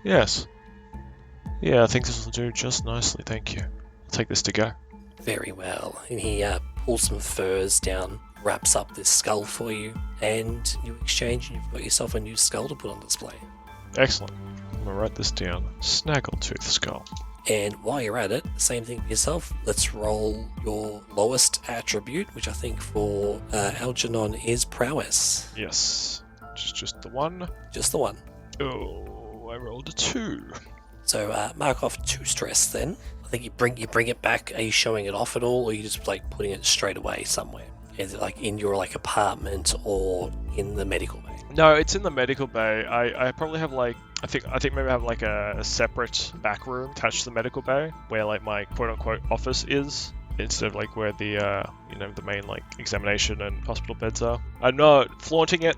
Yes. Yeah, I think this will do just nicely, thank you. I'll take this to go. Very well. And he pulls some furs down, wraps up this skull for you, and you exchange and you've got yourself a new skull to put on display. Excellent. I'm gonna write this down. Snaggletooth skull. And while you're at it, same thing for yourself. Let's roll your lowest attribute, which I think for Algernon is prowess. Yes. Just the one. Just the one. Oh, I rolled a 2. So mark off 2 stress then. I think you bring it back. Are you showing it off at all, or are you just like putting it straight away somewhere? Is it like in your like apartment or in the medical bay? No, it's in the medical bay. I probably have like I think maybe I have like a separate back room attached to the medical bay where like my quote unquote office is, instead of like where the the main like examination and hospital beds are. I'm not flaunting it.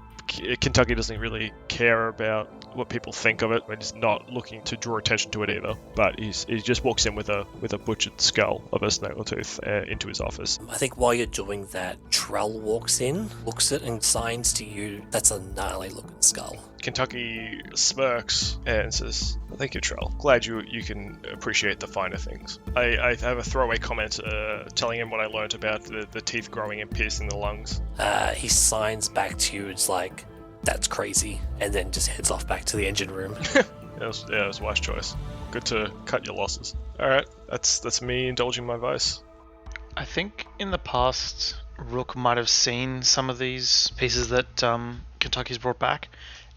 Kentucky doesn't really care about what people think of it. We're just not looking to draw attention to it either. But he just walks in with a butchered skull of a snaggletooth into his office. I think while you're doing that, Trell walks in, looks at it, and signs to you. That's a gnarly looking skull. Kentucky smirks and says, "Thank you, Trell. Glad you can appreciate the finer things." I have a throwaway comment telling him what I learned about the teeth growing and piercing the lungs. He signs back to you. It's like, that's crazy, and then just heads off back to the engine room. It was a wise choice. Good to cut your losses. Alright, that's me indulging my vice. I think in the past, Rook might have seen some of these pieces that Kentucky's brought back,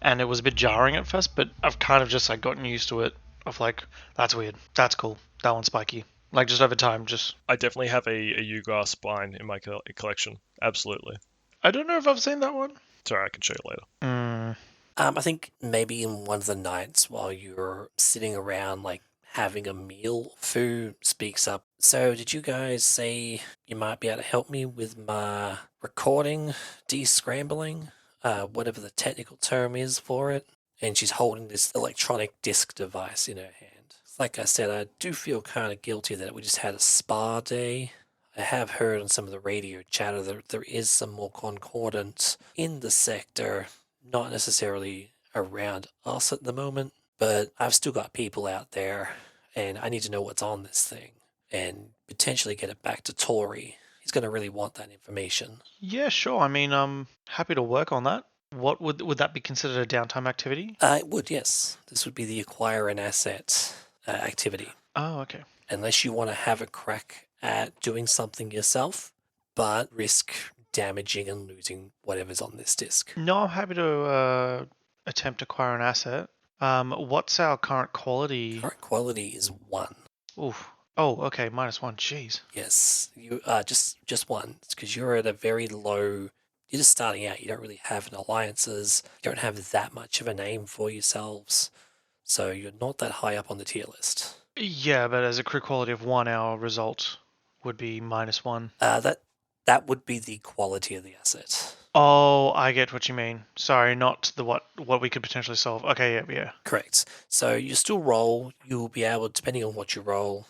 and it was a bit jarring at first, but I've kind of just like gotten used to it, of like, that's weird, that's cool, that one's spiky. Like, just over time, just... I definitely have a Yugar spine in my collection. Absolutely. I don't know if I've seen that one. Sorry, I can show you later. I think maybe in one of the nights while you're sitting around, like, having a meal, Fu speaks up. So, did you guys say you might be able to help me with my recording, descrambling, whatever the technical term is for it? And she's holding this electronic disc device in her hand. Like I said, I do feel kind of guilty that we just had a spa day. I have heard on some of the radio chatter that there is some more concordance in the sector, not necessarily around us at the moment, but I've still got people out there, and I need to know what's on this thing, and potentially get it back to Tori. He's going to really want that information. Yeah, sure. I mean, I'm happy to work on that. What would that be considered a downtime activity? It would, yes. This would be the acquire an asset activity. Oh, okay. Unless you want to have a crack at doing something yourself, but risk damaging and losing whatever's on this disc. No, I'm happy to attempt to acquire an asset. What's our current quality? Current quality is 1. Oof. Oh, okay, -1. Jeez. Yes, you just 1. It's because you're at a very low. You're just starting out. You don't really have an alliances. You don't have that much of a name for yourselves, so you're not that high up on the tier list. Yeah, but as a crew quality of 1, our result would be -1. That would be the quality of the asset. Oh, I get what you mean. Sorry, not the what we could potentially solve. Okay, yeah. Correct. So you still roll. You'll be able, depending on what you roll,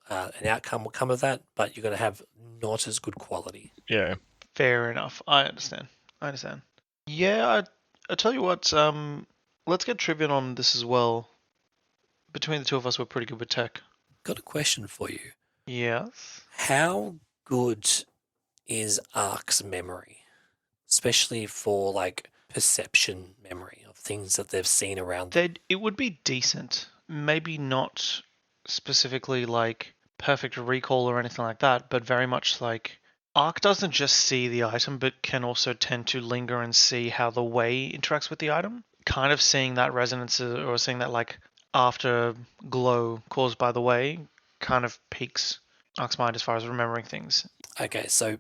an outcome will come of that, but you're going to have not as good quality. Yeah. Fair enough. I understand. Yeah, I tell you what. Let's get Trivian on this as well. Between the two of us, we're pretty good with tech. Got a question for you. Yes. How good is Ark's memory? Especially for like perception memory of things that they've seen around them. It would be decent. Maybe not specifically like perfect recall or anything like that, but very much like Ark doesn't just see the item, but can also tend to linger and see how the way interacts with the item. Kind of seeing that resonance or seeing that like afterglow caused by the way kind of piques Ark's mind as far as remembering things. Okay, so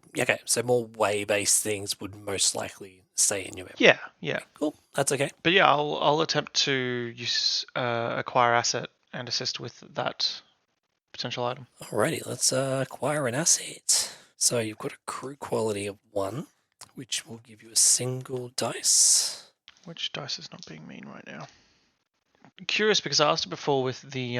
more way-based things would most likely stay in your memory. Yeah. Okay, cool, that's okay. But yeah, I'll attempt to use acquire asset and assist with that potential item. Alrighty, let's acquire an asset. So you've got a crew quality of 1, which will give you a single dice. Which dice is not being mean right now? Curious because I asked it before with the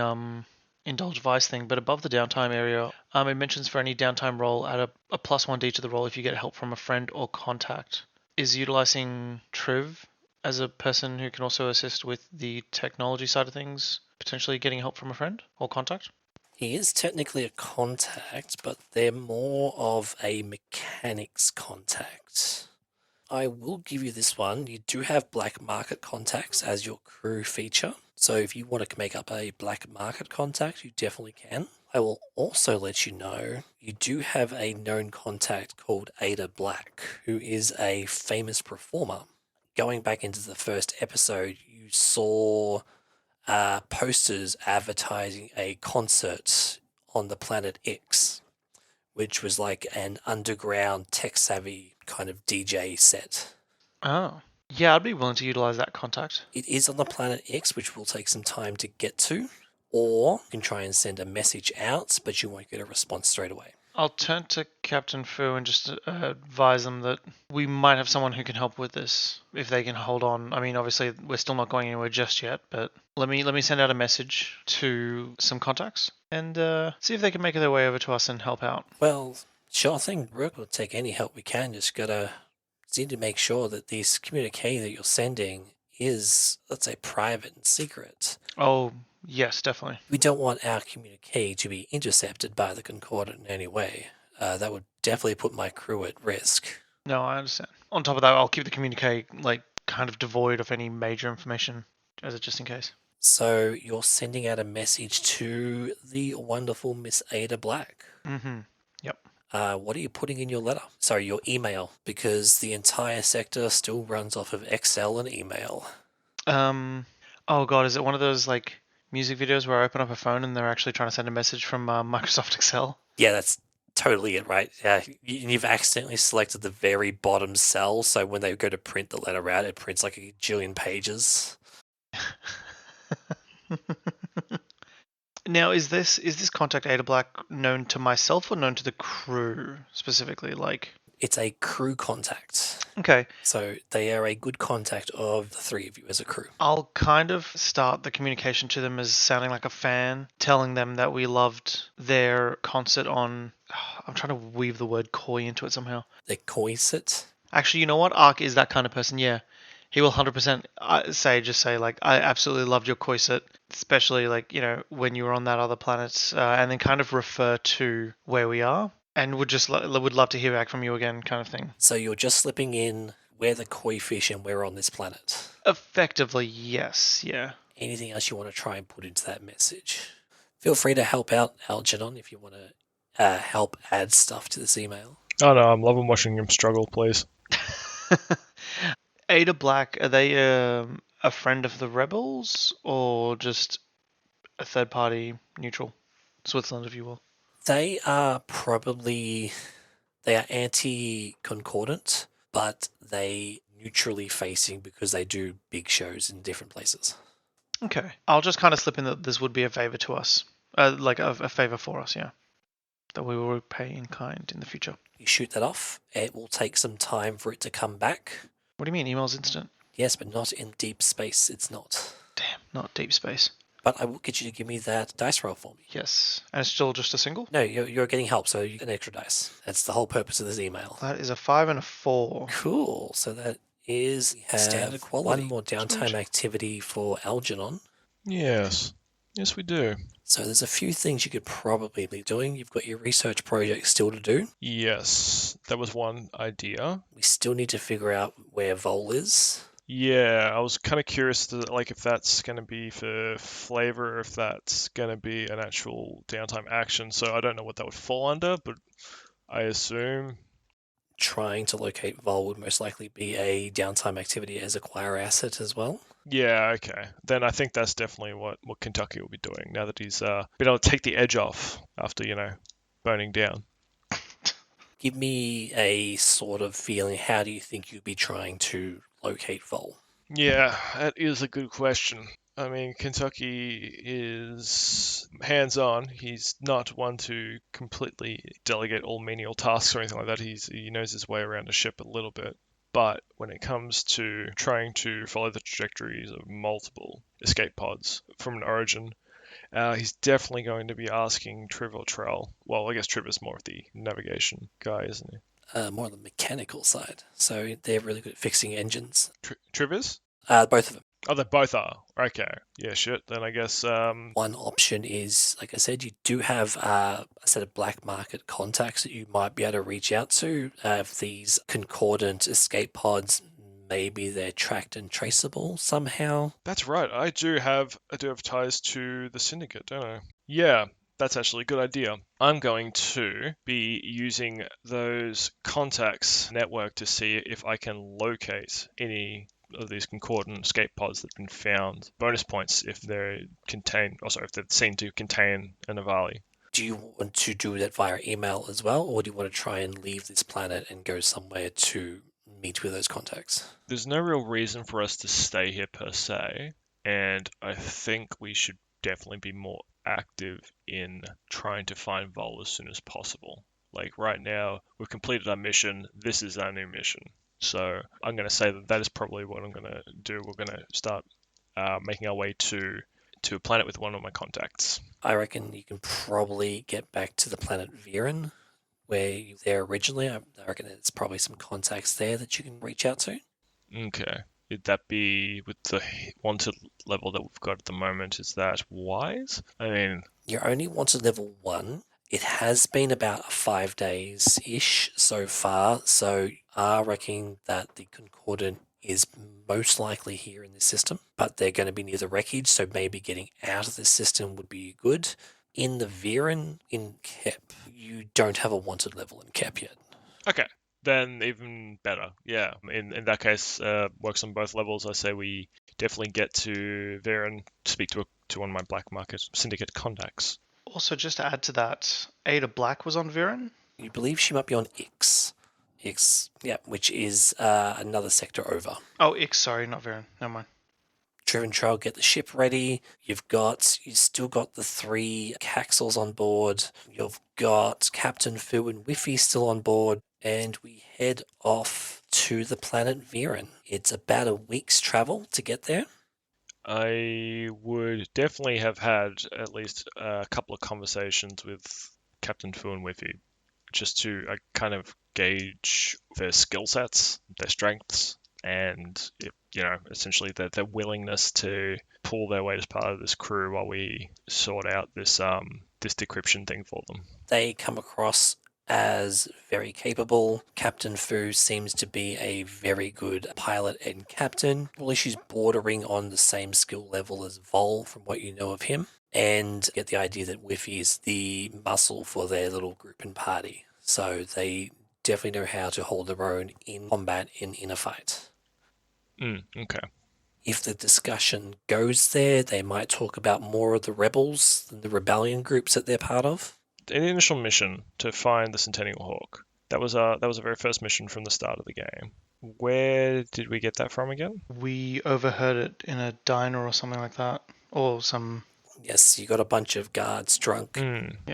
Indulge Vice thing, but above the downtime area, it mentions for any downtime roll add a +1d to the roll if you get help from a friend or contact. Is utilizing Triv as a person who can also assist with the technology side of things potentially getting help from a friend or contact? He is technically a contact, but they're more of a mechanics contact. I will give you this one. You do have black market contacts as your crew feature. So if you want to make up a black market contact, you definitely can. I will also let you know you do have a known contact called Ada Black, who is a famous performer. Going back into the first episode, you saw posters advertising a concert on the planet X, which was like an underground tech-savvy kind of DJ set. Oh. Yeah, I'd be willing to utilize that contact. It is on the planet X, which will take some time to get to, or you can try and send a message out, but you won't get a response straight away. I'll turn to Captain Fu and just advise them that we might have someone who can help with this if they can hold on. I mean, obviously we're still not going anywhere just yet, but let me send out a message to some contacts and see if they can make their way over to us and help out. Well, sure thing. Rook will take any help we can. Just gotta need to make sure that this communique that you're sending is, let's say, private and secret. Oh, yes, definitely. We don't want our communique to be intercepted by the Concordant in any way. That would definitely put my crew at risk. No, I understand. On top of that, I'll keep the communique like kind of devoid of any major information, as a just in case. So you're sending out a message to the wonderful Miss Ada Black. Mm-hmm. Yep. What are you putting in your letter? Sorry, your email, because the entire sector still runs off of Excel and email. Oh god, is it one of those like music videos where I open up a phone and they're actually trying to send a message from Microsoft Excel? Yeah, that's totally it, right? Yeah, you've accidentally selected the very bottom cell, so when they go to print the letter out, it prints like a jillion pages. Now, is this contact Ada Black known to myself or known to the crew specifically? Like, it's a crew contact. Okay. So they are a good contact of the three of you as a crew. I'll kind of start the communication to them as sounding like a fan, telling them that we loved their concert on... I'm trying to weave the word coy into it somehow. They coisit? Actually, you know what? Ark is that kind of person, yeah. He will 100% say, like, I absolutely loved your coisit, especially, like, you know, when you were on that other planet, and then kind of refer to where we are, and would love to hear back from you again, kind of thing. So you're just slipping in, we're the Coyfish and we're on this planet. Effectively, yes, yeah. Anything else you want to try and put into that message? Feel free to help out Algernon if you want to help add stuff to this email. Oh no, I'm loving watching him struggle, please. Ada Black, are they a friend of the rebels or just a third party neutral? Switzerland, if you will. They are anti-concordant, but they neutrally facing because they do big shows in different places. Okay. I'll just kind of slip in that this would be a favor to us. Like a favor for us, yeah. That we will repay in kind in the future. You shoot that off. It will take some time for it to come back. What do you mean? Email's instant? Yes, but not in deep space. It's not. Damn, not deep space. But I will get you to give me that dice roll for me. Yes. And it's still just a single? No, you're getting help, so you get an extra dice. That's the whole purpose of this email. That is a 5 and a 4. Cool. So that is standard quality. One more downtime activity for Algernon. Yes. Yes, we do. So there's a few things you could probably be doing. You've got your research project still to do. Yes, that was one idea. We still need to figure out where Voel is. Yeah, I was kind of curious to like if that's going to be for flavor or if that's going to be an actual downtime action. So I don't know what that would fall under, but I assume trying to locate Voel would most likely be a downtime activity as acquire asset as well. Yeah, okay. Then I think that's definitely what Kentucky will be doing now that he's been able to take the edge off after, boning down. Give me a sort of feeling. How do you think you'd be trying to locate Voel? Yeah, that is a good question. I mean, Kentucky is hands-on. He's not one to completely delegate all menial tasks or anything like that. He knows his way around a ship a little bit. But when it comes to trying to follow the trajectories of multiple escape pods from an origin, he's definitely going to be asking Triv or Trell. Well, I guess Triv is more of the navigation guy, isn't he? More on the mechanical side. So they're really good at fixing engines. Triv is? Both of them. Oh, they both are. Okay. Yeah, shit. Then I guess... One option is, like I said, you do have a set of black market contacts that you might be able to reach out to. If these concordant escape pods, maybe they're tracked and traceable somehow. That's right. I do have ties to the Syndicate, don't I? Yeah, that's actually a good idea. I'm going to be using those contacts network to see if I can locate any of these concordant escape pods that have been found. Bonus points if they're seen to contain an Avali. Do you want to do that via email as well, or do you want to try and leave this planet and go somewhere to meet with those contacts? There's no real reason for us to stay here per se, and I think we should definitely be more active in trying to find Voel as soon as possible. Like right now, we've completed our mission. This is our new mission. So I'm going to say that is probably what I'm going to do. We're going to start making our way to a planet with one of my contacts. I reckon you can probably get back to the planet Viren, where you were there originally. I reckon there's probably some contacts there that you can reach out to. Okay. Would that be with the wanted level that we've got at the moment? Is that wise? I mean... You're only wanted level 1. It has been about 5 days-ish so far, so I reckon that the Concordant is most likely here in this system, but they're going to be near the wreckage, so maybe getting out of this system would be good. In the Viren, in Kep, you don't have a wanted level in Kep yet. Okay, then even better. Yeah, in that case, works on both levels. I say we definitely get to Viren, speak to one of my black market syndicate contacts. Also, just to add to that, Ada Black was on Viren? You believe she might be on Ix. Ix, yeah, which is another sector over. Oh, Ix, sorry, not Viren. Never mind. Triv and Trell get the ship ready. You've still got the 3 Caxels on board. You've got Captain Fu and Whiffy still on board. And we head off to the planet Viren. It's about a week's travel to get there. I would definitely have had at least a couple of conversations with Captain Fu and Whiffy, just to kind of gauge their skill sets, their strengths, and essentially their willingness to pull their weight as part of this crew while we sort out this decryption thing for them. They come across as very capable. Captain Fu seems to be a very good pilot and captain. Well, she's bordering on the same skill level as Voel from what you know of him. And get the idea that Whiffy is the muscle for their little group and party. So they definitely know how to hold their own in combat in a fight. Okay. If the discussion goes there, they might talk about more of the rebels than the rebellion groups that they're part of. In the initial mission to find the Centennial Hawk, that was our very first mission from the start of the game. Where did we get that from again? We overheard it in a diner or something like that, or some Yes, you got a bunch of guards drunk.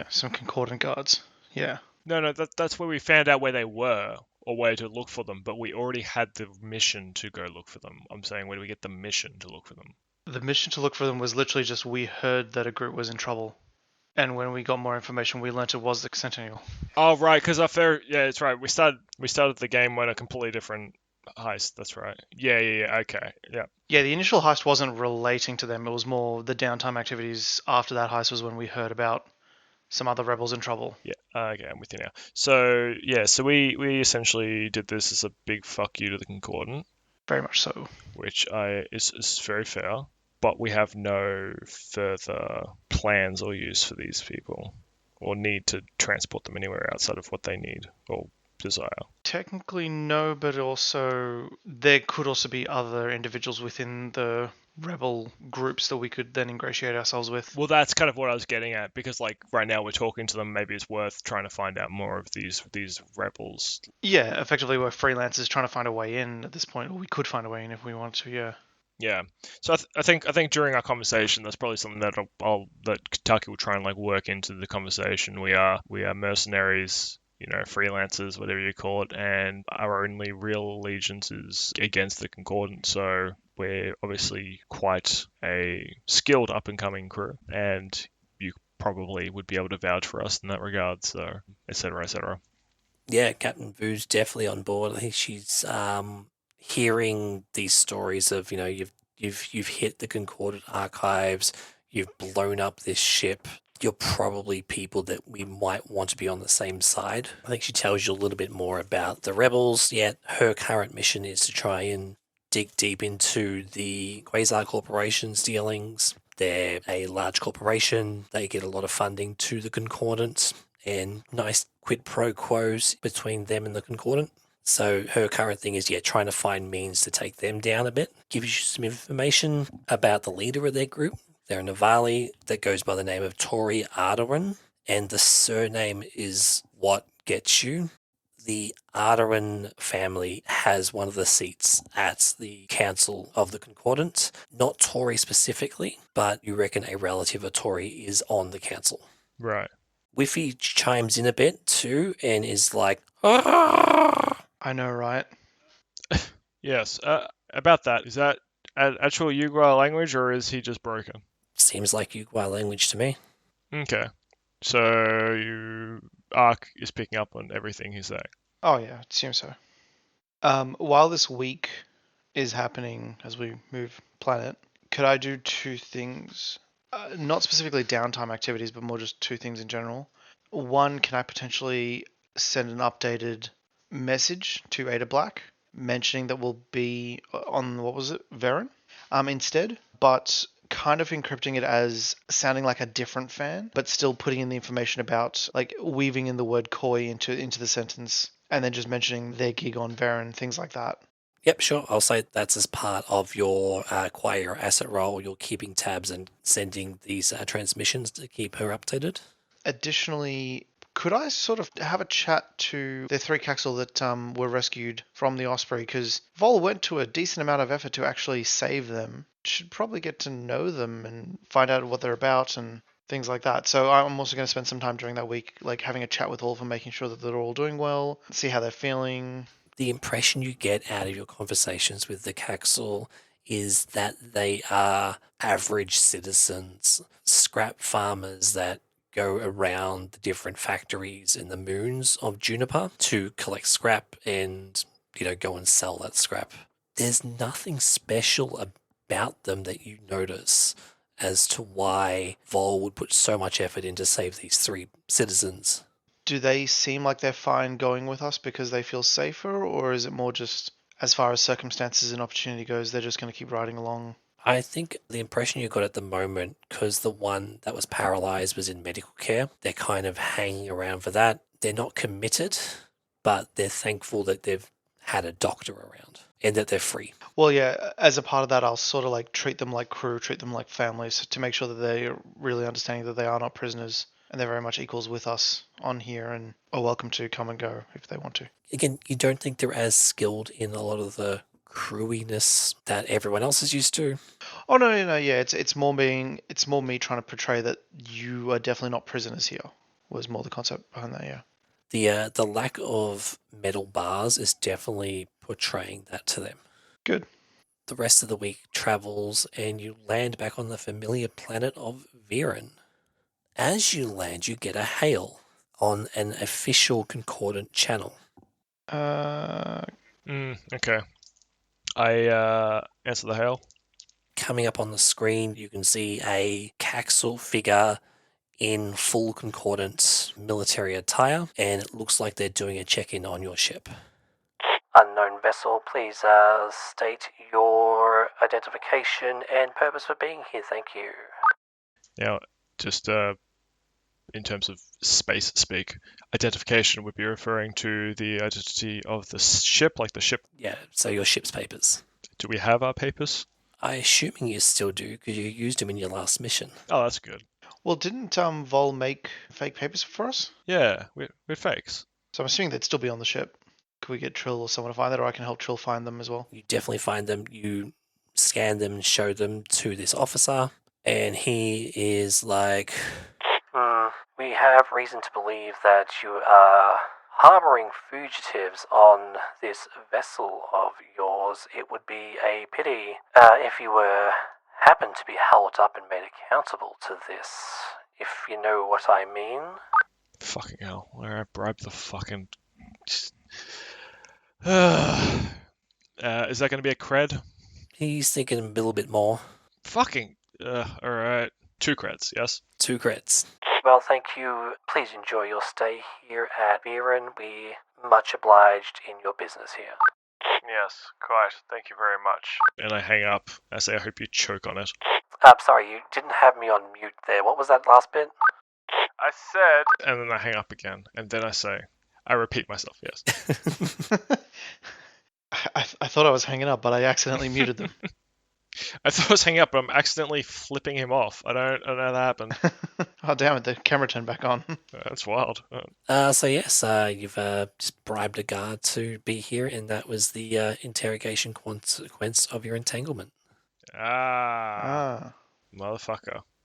some concordant guards. Yeah. No, that's where we found out where they were or where to look for them, but we already had the mission to go look for them. I'm saying, where do we get the mission to look for them? The mission to look for them was literally just we heard that a group was in trouble. And when we got more information, we learnt it was the Centennial. Oh, right, because it's right. We started the game on a completely different heist. That's right. Yeah. Okay. Yeah. Yeah, the initial heist wasn't relating to them. It was more the downtime activities after that heist was when we heard about some other rebels in trouble. Yeah. Okay, I'm with you now. So yeah, so we essentially did this as a big fuck you to the Concordant, Very much so. which is very fair. But we have no further plans or use for these people, or need to transport them anywhere outside of what they need or desire. Technically, no, but also there could also be other individuals within the rebel groups that we could then ingratiate ourselves with. Well, that's kind of what I was getting at, because like right now we're talking to them. Maybe it's worth trying to find out more of these rebels. Yeah, effectively we're freelancers trying to find a way in at this point, or we could find a way in if we wanted to, yeah. Yeah, so I think during our conversation, that's probably something that that Kentucky will try and like work into the conversation. We are mercenaries, freelancers, whatever you call it, and our only real allegiance is against the Concordant. So we're obviously quite a skilled up and coming crew, and you probably would be able to vouch for us in that regard. So, etc., etc. Yeah, Captain Boo's definitely on board. I think she's hearing these stories of, you've hit the Concordant archives, you've blown up this ship. You're probably people that we might want to be on the same side. I think she tells you a little bit more about the rebels, yet her current mission is to try and dig deep into the Quasar Corporation's dealings. They're a large corporation. They get a lot of funding to the Concordant, and nice quid pro quos between them and the Concordant. So her current thing is, trying to find means to take them down a bit. Gives you some information about the leader of their group. They're a Navali that goes by the name of Tori Ardaran, and the surname is what gets you. The Ardaran family has one of the seats at the Council of the Concordant. Not Tori specifically, but you reckon a relative of Tori is on the council. Right. Whiffy chimes in a bit too and is like, "Ah!" I know, right? Yes. About that, is that actual Uguay language, or is he just broken? Seems like Uguay language to me. Okay. So Ark is picking up on everything he's saying. Oh yeah, it seems so. While this week is happening as we move planet, could I do two things? Not specifically downtime activities, but more just two things in general. One, can I potentially send an updated message to Ada Black mentioning that we'll be on, what was it, Varen? Instead, but kind of encrypting it as sounding like a different fan, but still putting in the information about, like, weaving in the word koi into the sentence, and then just mentioning their gig on Varen, things like that. Yep, sure. I'll say that's as part of your Quayer asset role. You're keeping tabs and sending these transmissions to keep her updated. Additionally, could I sort of have a chat to the three Caxel that were rescued from the Osprey? Because Voel went to a decent amount of effort to actually save them. Should probably get to know them and find out what they're about and things like that. So I'm also going to spend some time during that week, like, having a chat with all of them, making sure that they're all doing well, see how they're feeling. The impression you get out of your conversations with the Caxel is that they are average citizens, scrap farmers that go around the different factories in the moons of Juniper to collect scrap and, go and sell that scrap. There's nothing special about them that you notice as to why Voel would put so much effort in to save these three citizens. Do they seem like they're fine going with us because they feel safer, or is it more just, as far as circumstances and opportunity goes, they're just going to keep riding along? I think the impression you got at the moment, because the one that was paralyzed was in medical care, they're kind of hanging around for that. They're not committed, but they're thankful that they've had a doctor around and that they're free. Well, yeah, as a part of that, I'll sort of like treat them like crew, treat them like families to make sure that they're really understanding that they are not prisoners and they're very much equals with us on here and are welcome to come and go if they want to. Again, you don't think they're as skilled in a lot of the crewiness that everyone else is used to? Oh no, yeah, it's more me trying to portray that you are definitely not prisoners here. Was more the concept behind that, yeah. The lack of metal bars is definitely portraying that to them. Good. The rest of the week travels and you land back on the familiar planet of Viren. As you land, you get a hail on an official concordant channel. Okay. I answer the hail. Coming up on the screen, you can see a Caxel figure in full concordant military attire, and it looks like they're doing a check-in on your ship. Unknown vessel, please state your identification and purpose for being here. Thank you. Now, just in terms of space speak, identification would be referring to the identity of the ship, like the ship. Yeah, so your ship's papers. Do we have our papers? I assuming you still do, because you used them in your last mission. Oh, that's good. Well, didn't Voel make fake papers for us? Yeah, we're fakes. So I'm assuming they'd still be on the ship. Could we get Trill or someone to find that, or I can help Trill find them as well? You definitely find them. You scan them and show them to this officer, and he is like, we have reason to believe that you are harboring fugitives on this vessel of yours. It would be a pity if you were happen to be held up and made accountable to this, if you know what I mean. Fucking hell, where I bribed the fucking... Is that going to be a cred? He's thinking a little bit more. Fucking... alright. 2 creds, yes? 2 creds. Well, thank you. Please enjoy your stay here at Viren. We much obliged in your business here. Yes, quite. Thank you very much. And I hang up. I say, I hope you choke on it. I'm sorry, you didn't have me on mute there. What was that last bit? I said... And then I hang up again. And then I say, I repeat myself, yes. I thought I was hanging up, but I accidentally muted them. I thought I was hanging up, but I'm accidentally flipping him off. I don't know how that happened. Oh, damn it, the camera turned back on. That's wild. So yes, you've just bribed a guard to be here, and that was the interrogation consequence of your entanglement. Motherfucker.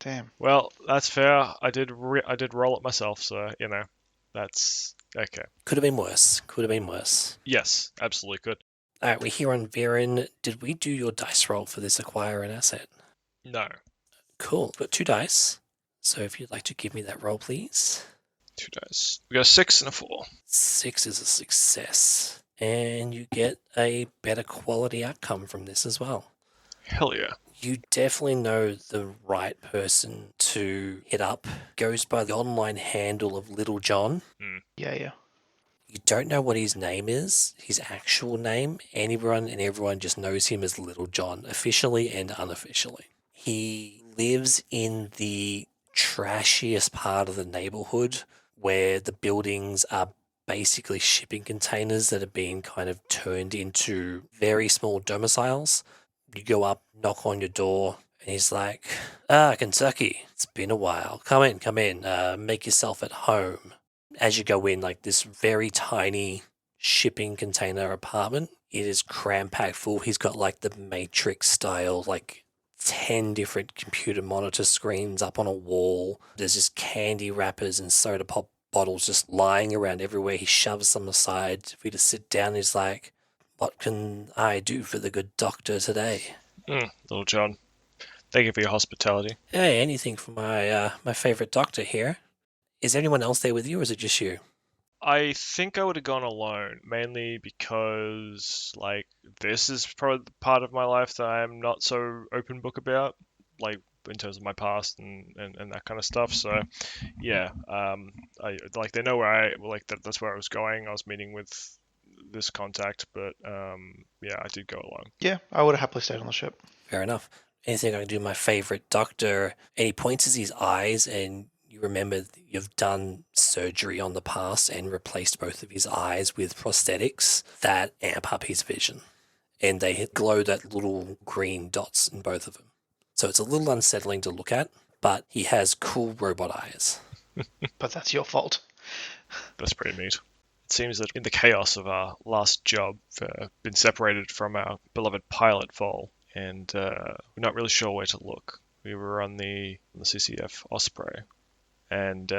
Damn. Well, that's fair. I did roll it myself, so, you know, that's okay. Could have been worse. Could have been worse. Yes, absolutely could. Alright, we're here on Viren. Did we do your dice roll for this acquire an asset? No. Cool. Got 2 dice. So if you'd like to give me that roll, please. 2 dice. We got a 6 and a 4. 6 is a success. And you get a better quality outcome from this as well. Hell yeah. You definitely know the right person to hit up. Goes by the online handle of Little John. Yeah. You don't know what his name is, his actual name. Anyone and everyone just knows him as Little John, officially and unofficially. He lives in the trashiest part of the neighborhood where the buildings are basically shipping containers that have been kind of turned into very small domiciles. You go up, knock on your door, and he's like, Kentucky, it's been a while. Come in, make yourself at home. As you go in, like this very tiny shipping container apartment, it is cram-packed full. He's got like the Matrix style, like 10 different computer monitor screens up on a wall. There's just candy wrappers and soda pop bottles just lying around everywhere. He shoves them aside for you to sit down. He's like, what can I do for the good doctor today? Little John, thank you for your hospitality. Hey, anything for my favorite doctor here. Is anyone else there with you, or is it just you? I think I would have gone alone, mainly because, like, this is probably the part of my life that I'm not so open book about, like, in terms of my past and that kind of stuff. So, yeah, they know where that's where I was going. I was meeting with this contact, but, yeah, I did go alone. Yeah, I would have happily stayed on the ship. Fair enough. Anything I can do, my favorite doctor, and he points at his eyes, and you remember that you've done surgery on the past and replaced both of his eyes with prosthetics that amp up his vision. And they glow that little green dots in both of them. So it's a little unsettling to look at, but he has cool robot eyes. But that's your fault. That's pretty neat. It seems that in the chaos of our last job, we've been separated from our beloved pilot Voel, and we're not really sure where to look. We were on the CCF Osprey, and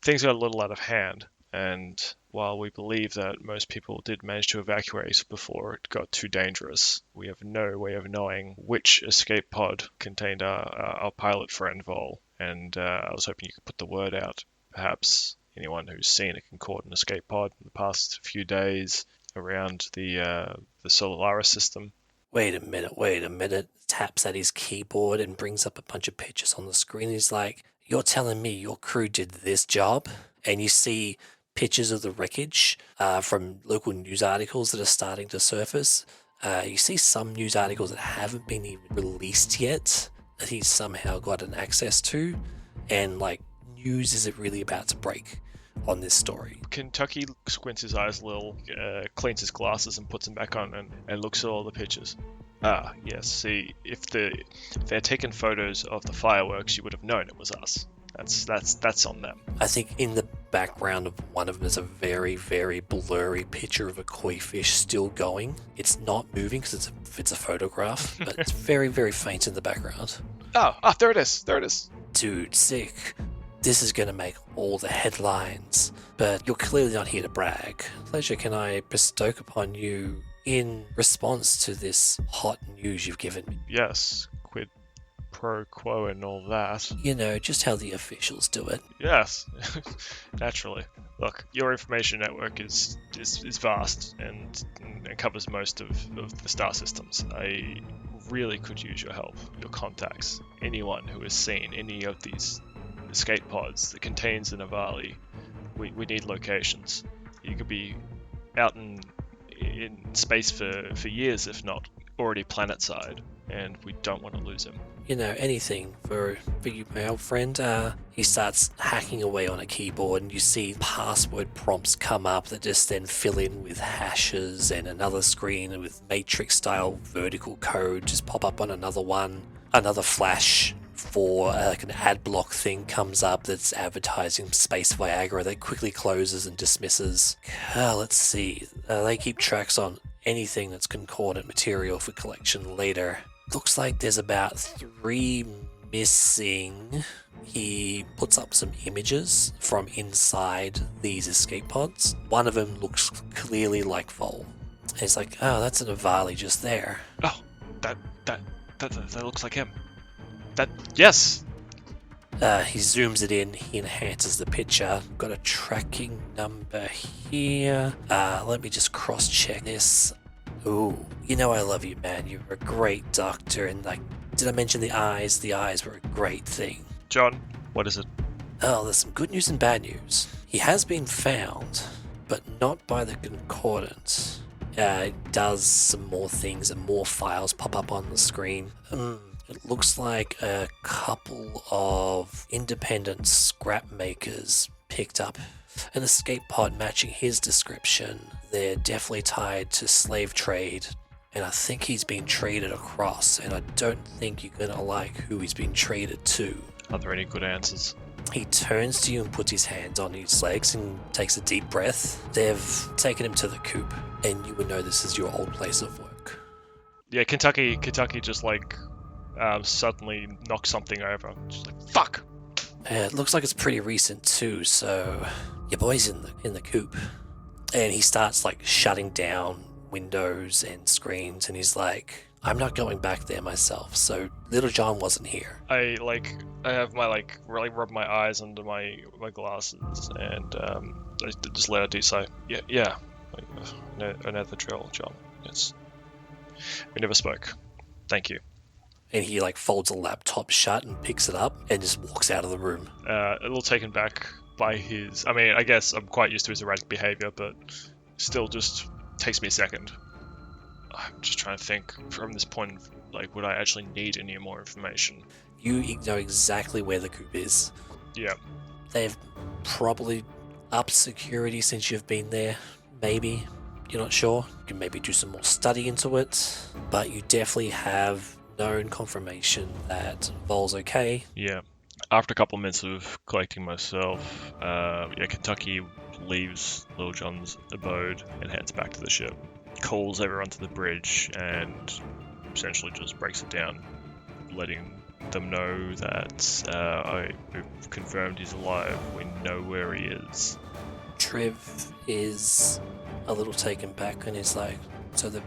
things got a little out of hand. And while we believe that most people did manage to evacuate before it got too dangerous, we have no way of knowing which escape pod contained our pilot friend Voel. And I was hoping you could put the word out. Perhaps anyone who's seen a Concordant escape pod in the past few days around the Solaris system. Wait a minute. Taps at his keyboard and brings up a bunch of pictures on the screen. He's like, you're telling me your crew did this job? And you see pictures of the wreckage from local news articles that are starting to surface. You see some news articles that haven't been even released yet that he's somehow gotten access to. And like, news isn't really about to break on this story. Kentucky squints his eyes a little, cleans his glasses and puts them back on and looks at all the pictures. Ah, yes, see, if they're taking photos of the fireworks, you would have known it was us. That's on them. I think in the background of one of them is a very, very blurry picture of a Coyfish still going. It's not moving because it's a photograph, but it's very, very faint in the background. Oh, there it is. Dude, sick. This is going to make all the headlines, but you're clearly not here to brag. Pleasure, can I bestow upon you in response to this hot news you've given me? Yes, quid pro quo and all that. You know, just how the officials do it. Yes, naturally. Look, your information network is vast and covers most of the star systems. I really could use your help, your contacts, anyone who has seen any of these escape pods that contains an Avali. We need locations. You could be out in space for years, if not already planet-side, and we don't want to lose him. You know, anything for you, my old friend. He starts hacking away on a keyboard, and you see password prompts come up that just then fill in with hashes, and another screen with matrix-style vertical code just pop up on another one. Another flash for like an ad block thing comes up that's advertising Space Viagra that quickly closes and dismisses. Let's see. They keep tracks on anything that's concordant material for collection later. Looks like there's about 3 missing. He puts up some images from inside these escape pods. One of them looks clearly like Voel. And it's like, oh, that's an Avali just there. Oh, that looks like him. Yes. He zooms it in, he enhances the picture. Got a tracking number here. Let me just cross-check this. Ooh, you know I love you, man. You're a great doctor, and like, did I mention the eyes? The eyes were a great thing. John, what is it? Oh, there's some good news and bad news. He has been found, but not by the Concordant. It does some more things and more files pop up on the screen. It looks like a couple of independent scrap makers picked up an escape pod matching his description. They're definitely tied to slave trade, and I think he's been traded across, and I don't think you're gonna like who he's been traded to. Are there any good answers? He turns to you and puts his hands on his legs and takes a deep breath. They've taken him to the coop, and you would know this is your old place of work. Yeah, Kentucky just like suddenly knocks something over. Just like, fuck! It looks like it's pretty recent too, so your boy's in the coop. And he starts like shutting down windows and screens, and he's like, I'm not going back there myself, so Little John wasn't here. I have my really rub my eyes under my glasses, and I just let it say, yeah. I know the drill, John. Yes. We never spoke. Thank you. And he like folds a laptop shut and picks it up and just walks out of the room. A little taken back by his... I mean, I guess I'm quite used to his erratic behavior, but still just takes me a second. I'm just trying to think from this point, like, would I actually need any more information? You know exactly where the coop is. Yeah. They've probably upped security since you've been there. Maybe. You're not sure. You can maybe do some more study into it. But you definitely have known confirmation that Voel's okay. Yeah. After a couple of minutes of collecting myself, Kentucky leaves Lil John's abode and heads back to the ship. Calls everyone to the bridge and essentially just breaks it down, letting them know that I've confirmed he's alive. We know where he is. Trev is a little taken back and is like, so they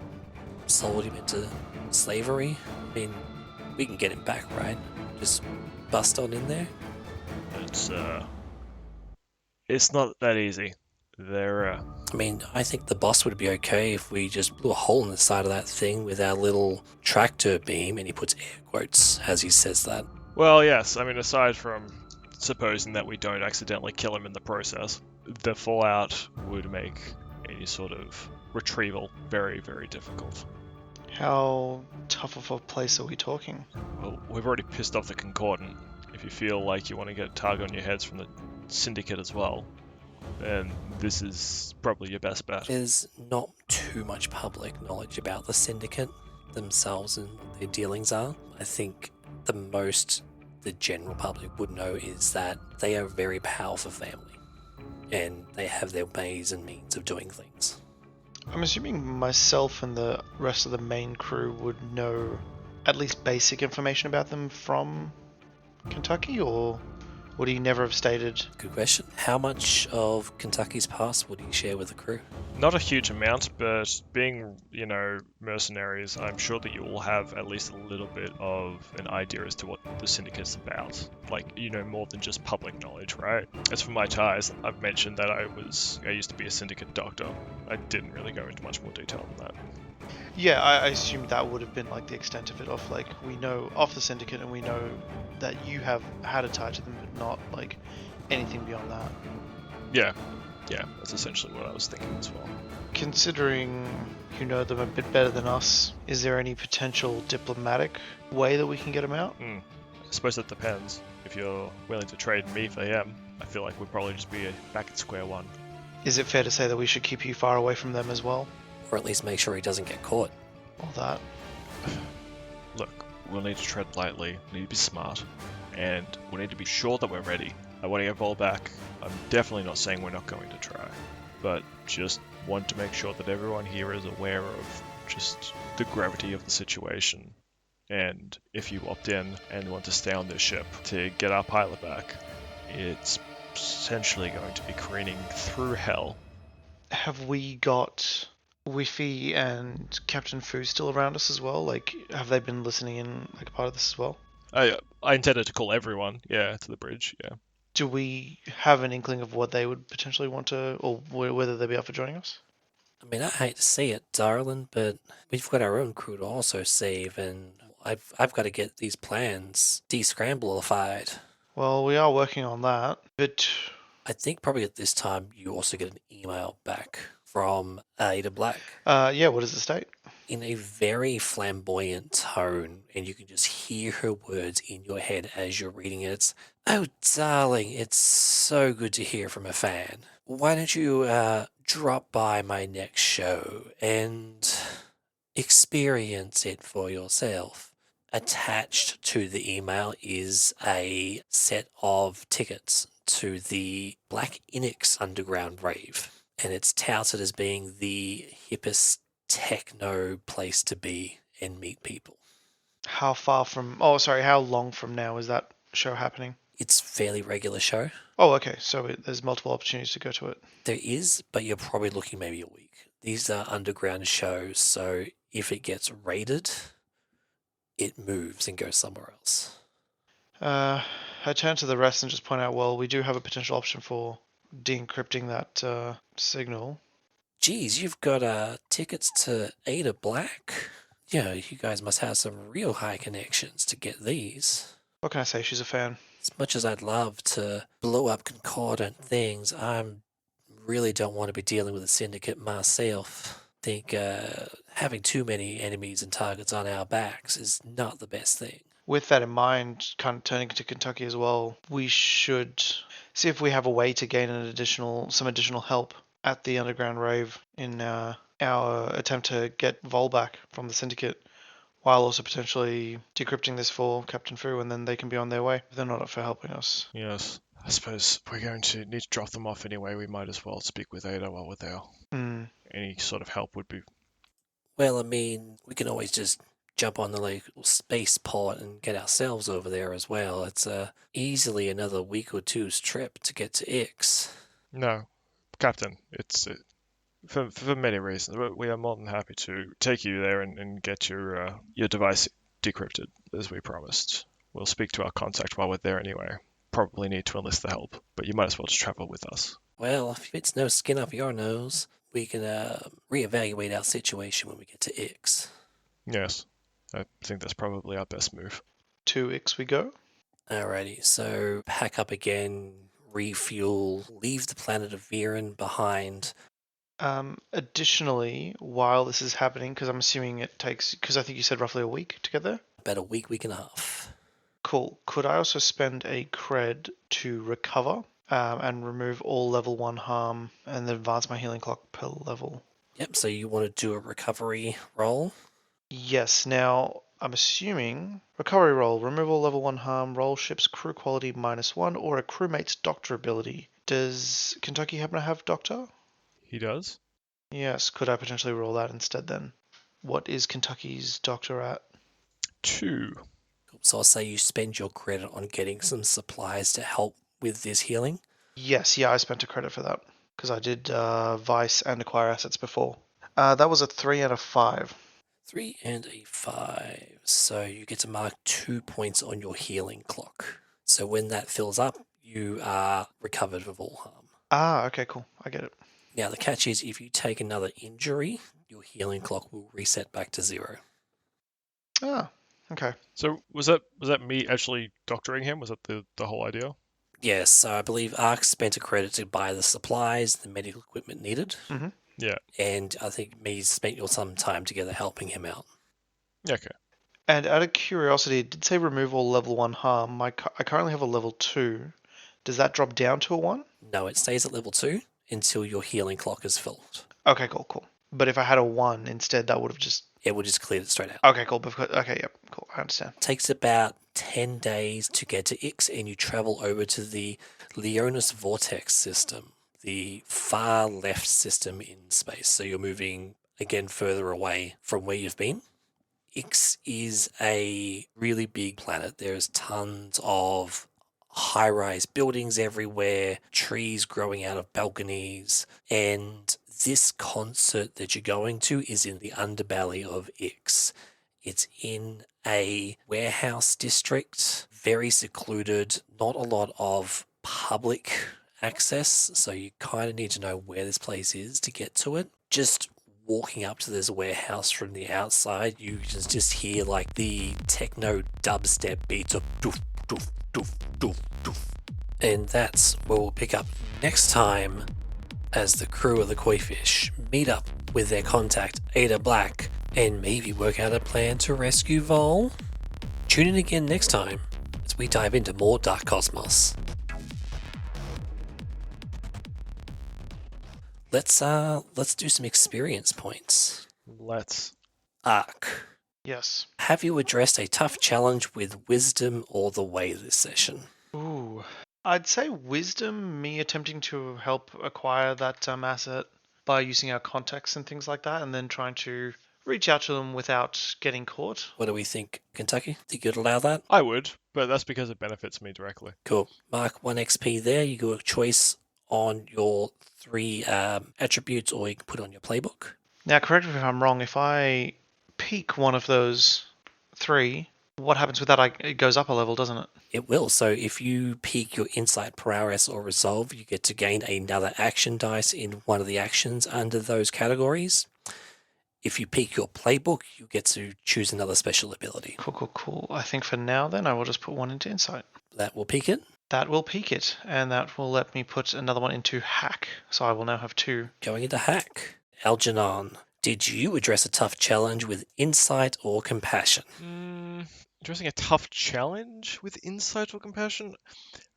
sold him into slavery? I mean, we can get him back, right? Just bust on in there? It's not that easy. I mean, I think the boss would be okay if we just blew a hole in the side of that thing with our little tractor beam, and he puts air quotes as he says that. Well, yes. I mean, aside from supposing that we don't accidentally kill him in the process, the fallout would make any sort of retrieval very, very difficult. How tough of a place are we talking? Well, we've already pissed off the Concordant. If you feel like you want to get a target on your heads from the Syndicate as well, then this is probably your best bet. There's not too much public knowledge about the Syndicate themselves and what their dealings are. I think the most the general public would know is that they are a very powerful family, and they have their ways and means of doing things. I'm assuming myself and the rest of the main crew would know at least basic information about them from Kentucky, or would he never have stated? Good question. How much of Kentucky's past would he share with the crew? Not a huge amount, but being, mercenaries, I'm sure that you will have at least a little bit of an idea as to what the Syndicate's about. Like, more than just public knowledge, right? As for my ties, I've mentioned that I used to be a Syndicate doctor. I didn't really go into much more detail than that. Yeah, I assumed that would have been like the extent of it. Of like, we know of the Syndicate and we know that you have had a tie to them, but not like anything beyond that. Yeah, that's essentially what I was thinking as well. Considering you know them a bit better than us, is there any potential diplomatic way that we can get them out? I suppose that depends. If you're willing to trade me for him, I feel like we'd probably just be back at square one. Is it fair to say that we should keep you far away from them as well? Or at least make sure he doesn't get caught. All that. Look, we'll need to tread lightly, we need to be smart, and we need to be sure that we're ready. I want to get Voel back. I'm definitely not saying we're not going to try, but just want to make sure that everyone here is aware of just the gravity of the situation. And if you opt in and want to stay on this ship to get our pilot back, it's essentially going to be careening through hell. Have we got Whiffy and Captain Fu still around us as well? Like, have they been listening in like a part of this as well? I intended to call everyone, to the bridge, Do we have an inkling of what they would potentially want to, or whether they'd be up for joining us? I mean, I hate to see it, darling, but we've got our own crew to also save, and I've got to get these plans descramblified. Well, we are working on that, but I think probably at this time you also get an email back from Ada Black. yeah, what does it state? In a very flamboyant tone, and you can just hear her words in your head as you're reading it. It's, "Oh, darling, it's so good to hear from a fan. Why don't you drop by my next show and experience it for yourself?" Attached to the email is a set of tickets to the Black Inix Underground Rave, and it's touted as being the hippest techno place to be and meet people. How long from now is that show happening? It's a fairly regular show. Oh, okay, so there's multiple opportunities to go to it. There is, but you're probably looking maybe a week. These are underground shows, so if it gets raided, it moves and goes somewhere else. I turn to the rest and just point out, well, we do have a potential option for de-encrypting that signal. Geez, you've got tickets to Ada Black? Yeah, you guys must have some real high connections to get these. What can I say? She's a fan. As much as I'd love to blow up concordant things, I really don't want to be dealing with a syndicate myself. I think having too many enemies and targets on our backs is not the best thing. With that in mind, kind of turning to Kentucky as well, we should see if we have a way to gain some additional help at the underground rave in our attempt to get Voel back from the Syndicate, while also potentially decrypting this for Captain Fu, and then they can be on their way if they're not up for helping us. Yes. I suppose we're going to need to drop them off anyway. We might as well speak with Ada while we're there. Hmm. Any sort of help would be... Well, I mean, we can always just jump on the little space pod and get ourselves over there as well. It's easily another week or two's trip to get to Ix. No, Captain, it's for many reasons. We are more than happy to take you there and get your device decrypted, as we promised. We'll speak to our contact while we're there anyway. Probably need to enlist the help, but you might as well just travel with us. Well, if it's no skin up your nose, we can reevaluate our situation when we get to Ix. Yes, I think that's probably our best move. To Ix we go. Alrighty, so pack up again, refuel, leave the planet of Viren behind. Additionally, while this is happening, because I'm assuming it takes, because I think you said roughly a week to get there. About a week and a half. Cool. Could I also spend a cred to recover and remove all level 1 harm and then advance my healing clock per level? Yep, so you want to do a recovery roll? Yes. Now, I'm assuming recovery roll, remove all level 1 harm, roll ship's crew quality -1, or a crewmate's doctor ability. Does Kentucky happen to have doctor? He does? Yes. Could I potentially roll that instead then? What is Kentucky's doctor at? 2. So I'll say you spend your credit on getting some supplies to help with this healing. Yes, yeah, I spent a credit for that because I did Vice and acquire assets before. That was a 3 and a 5. 3 and a 5. So you get to mark 2 points on your healing clock. So when that fills up, you are recovered of all harm. Ah, okay, cool. I get it. Now the catch is if you take another injury, your healing clock will reset back to 0. Ah, okay. So was that me actually doctoring him? Was that the whole idea? Yes, so I believe Ark spent a credit to buy the supplies, the medical equipment needed. Mm-hmm. Yeah. And I think me spent your some time together helping him out. Okay. And out of curiosity, it did say remove all level 1 harm. I currently have a level 2. Does that drop down to a 1? No, it stays at level 2 until your healing clock is filled. Okay, cool. But if I had a 1 instead, that would have just... It would just clear it straight out. Okay, cool. Okay, yep, cool. I understand. Takes about 10 days to get to Ix, and you travel over to the Leonis Vortex system, the far left system in space. So you're moving again further away from where you've been. Ix is a really big planet. There's tons of high-rise buildings everywhere, trees growing out of balconies, and this concert that you're going to is in the underbelly of Ix. It's in a warehouse district, very secluded, not a lot of public access, so you kind of need to know where this place is to get to it. Just walking up to this warehouse from the outside, you just hear like the techno dubstep beats of doof, doof, doof, doof, doof. And that's where we'll pick up next time as the crew of the Coyfish meet up with their contact Ada Black and maybe work out a plan to rescue Voel. Tune in again next time as we dive into more Dark Cosmos. Let's do some experience points. Let's. Ark, Yes. have you addressed a tough challenge with wisdom or the way this session? Ooh. I'd say wisdom, me attempting to help acquire that asset by using our contacts and things like that, and then trying to reach out to them without getting caught. What do we think, Kentucky? Think you'd allow that? I would, but that's because it benefits me directly. Cool. Mark 1 XP there. You got a choice on your 3 attributes, or you can put on your playbook. Now, correct me if I'm wrong, if I peak one of those 3, what happens with that? It goes up a level, doesn't it? It will. So if you peak your insight, prowess, or resolve, you get to gain another action dice in one of the actions under those categories. If you peak your playbook, you get to choose another special ability. Cool. I think for now, then, I will just put one into insight. That will peak it. That will peak it, and that will let me put another one into hack. So I will now have 2. Going into hack. Algernon, did you address a tough challenge with insight or compassion? Addressing a tough challenge with insight or compassion?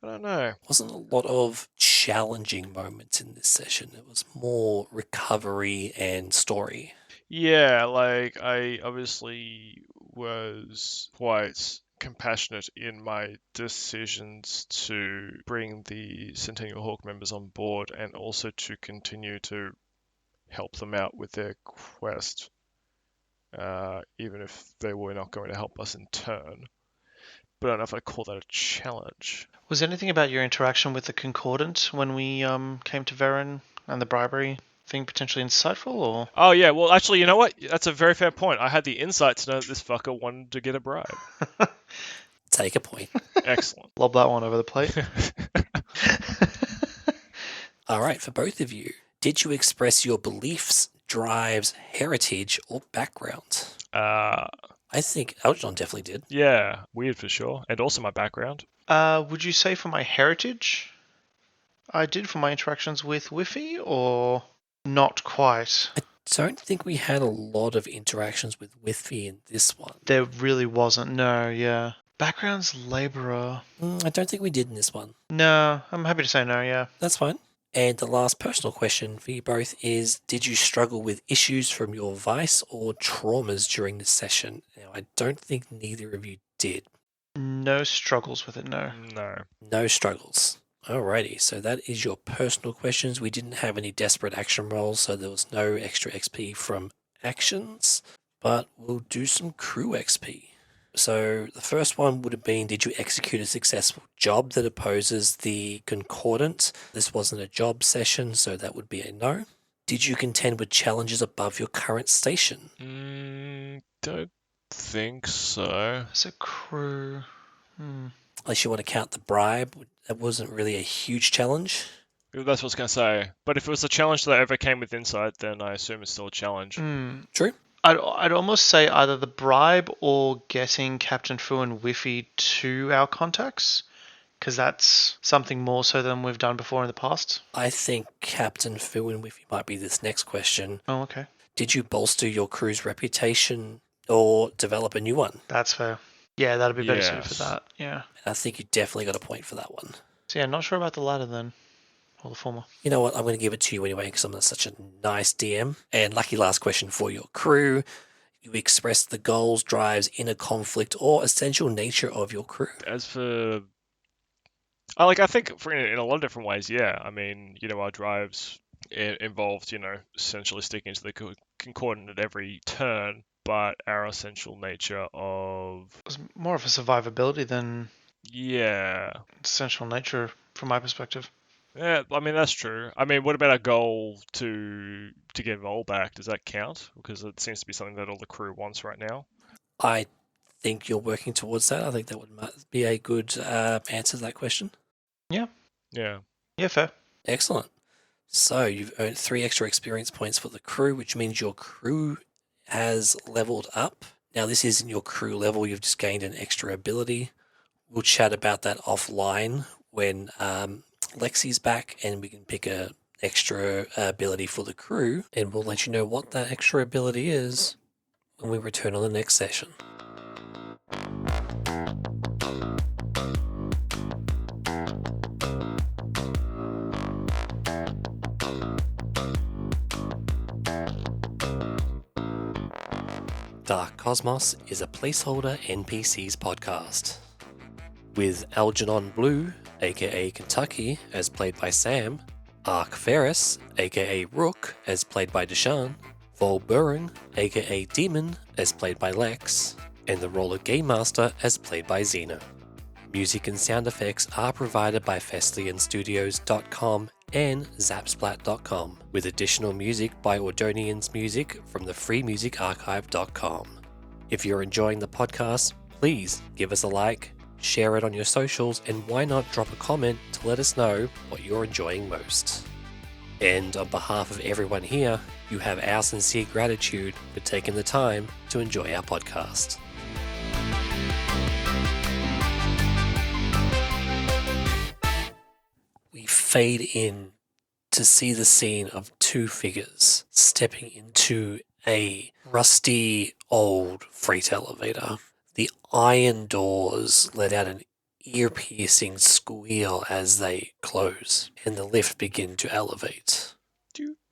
I don't know. Wasn't a lot of challenging moments in this session. It was more recovery and story. Yeah, like I obviously was quite compassionate in my decisions to bring the Centennial Hawk members on board and also to continue to help them out with their quest, even if they were not going to help us in turn. But I don't know if I'd call that a challenge. Was anything about your interaction with the Concordant when we came to Varen and the bribery thing potentially insightful, or? Oh yeah, well actually, you know what? That's a very fair point. I had the insight to know that this fucker wanted to get a bribe. Take a point. Excellent. Lob that one over the plate. All right, for both of you, did you express your beliefs, drives, heritage, or background? I think Algernon definitely did. Yeah, weird for sure. And also my background. Would you say for my heritage, I did for my interactions with Whiffy, or not quite? I don't think we had a lot of interactions with Whiffy in this one. There really wasn't, no, yeah. Background's labourer. I don't think we did in this one. No, I'm happy to say no, yeah. That's fine. And the last personal question for you both is, did you struggle with issues from your vice or traumas during this session? Now, I don't think neither of you did. No struggles with it, no. No. No struggles. Alrighty, so that is your personal questions. We didn't have any desperate action rolls, so there was no extra XP from actions, but we'll do some crew XP. So the first one would have been, did you execute a successful job that opposes the Concordant? This wasn't a job session, so that would be a no. Did you contend with challenges above your current station? Don't think so. As a crew... Unless you want to count the bribe, that wasn't really a huge challenge. That's what I was going to say. But if it was a challenge that overcame with insight, then I assume it's still a challenge. True. I'd almost say either the bribe or getting Captain Fu and Whiffy to our contacts, because that's something more so than we've done before in the past. I think Captain Fu and Whiffy might be this next question. Oh, okay. Did you bolster your crew's reputation or develop a new one? That's fair. Yeah, that'd be better suited for Yes. that, yeah. I think you definitely got a point for that one. So yeah, not sure about the latter then. Or the former. You know what? I'm going to give it to you anyway because I'm such a nice DM. And lucky last question for your crew. You expressed the goals, drives, inner conflict, or essential nature of your crew. As for... I think in a lot of different ways, yeah. I mean, our drives involved, essentially sticking to the Concordant at every turn, but our essential nature of... It was more of a survivability than Yeah. essential nature from my perspective. Yeah, I mean, that's true. I mean, what about a goal to get Voel back? Does that count? Because it seems to be something that all the crew wants right now. I think you're working towards that. I think that would be a good answer to that question. Yeah. Yeah. Yeah, fair. Excellent. So you've earned 3 extra experience points for the crew, which means your crew has leveled up. Now, this isn't your crew level. You've just gained an extra ability. We'll chat about that offline when Lexi's back and we can pick a extra ability for the crew, and we'll let you know what that extra ability is when we return on the next session. Dark Cosmos is a placeholder NPCs podcast. With Algernon Blue, aka Kentucky, as played by Sam, Ark Ferris, aka Rook, as played by Deshaun, Voel, aka Demon, as played by Lex, and the role of Game Master as played by Xeno. Music and sound effects are provided by FestlianStudios.com and Zapsplat.com, with additional music by Ordonian's Music from the freemusicarchive.com. If you're enjoying the podcast, please give us a like, share it on your socials, and why not drop a comment to let us know what you're enjoying most. And on behalf of everyone here, you have our sincere gratitude for taking the time to enjoy our podcast. We fade in to see the scene of 2 figures stepping into a rusty old freight elevator. The iron doors let out an ear-piercing squeal as they close, and the lift begins to elevate.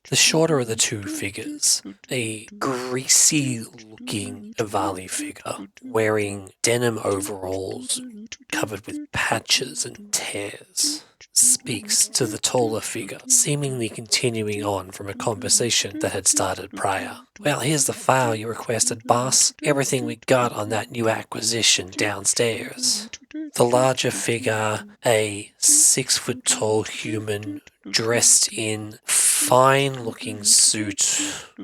The shorter of the two figures, a greasy-looking Avali figure, wearing denim overalls covered with patches and tears, speaks to the taller figure, seemingly continuing on from a conversation that had started prior. Well, here's the file you requested, boss. Everything we got on that new acquisition downstairs. The larger figure, a 6-foot-tall human dressed in fine-looking suit,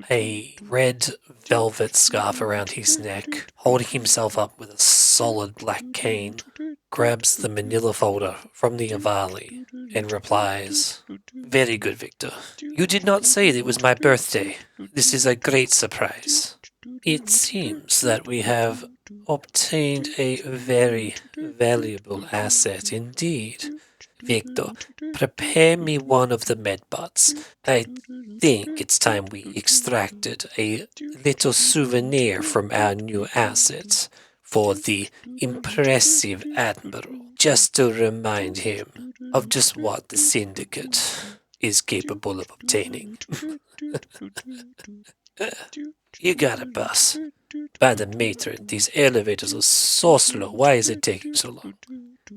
a red velvet scarf around his neck, holding himself up with a solid black cane, grabs the manila folder from the Avali and replies, "Very good, Victor. You did not say it was my birthday. This is a great surprise. It seems that we have obtained a very valuable asset indeed. Victor, prepare me one of the medbots. I think it's time we extracted a little souvenir from our new assets for the impressive Admiral, just to remind him of just what the Syndicate is capable of obtaining." You got it, boss. By the matron, these elevators are so slow. Why is it taking so long?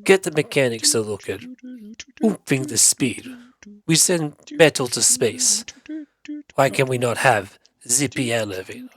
Get the mechanics to look at ooping the speed. We send metal to space. Why can we not have zippy elevator?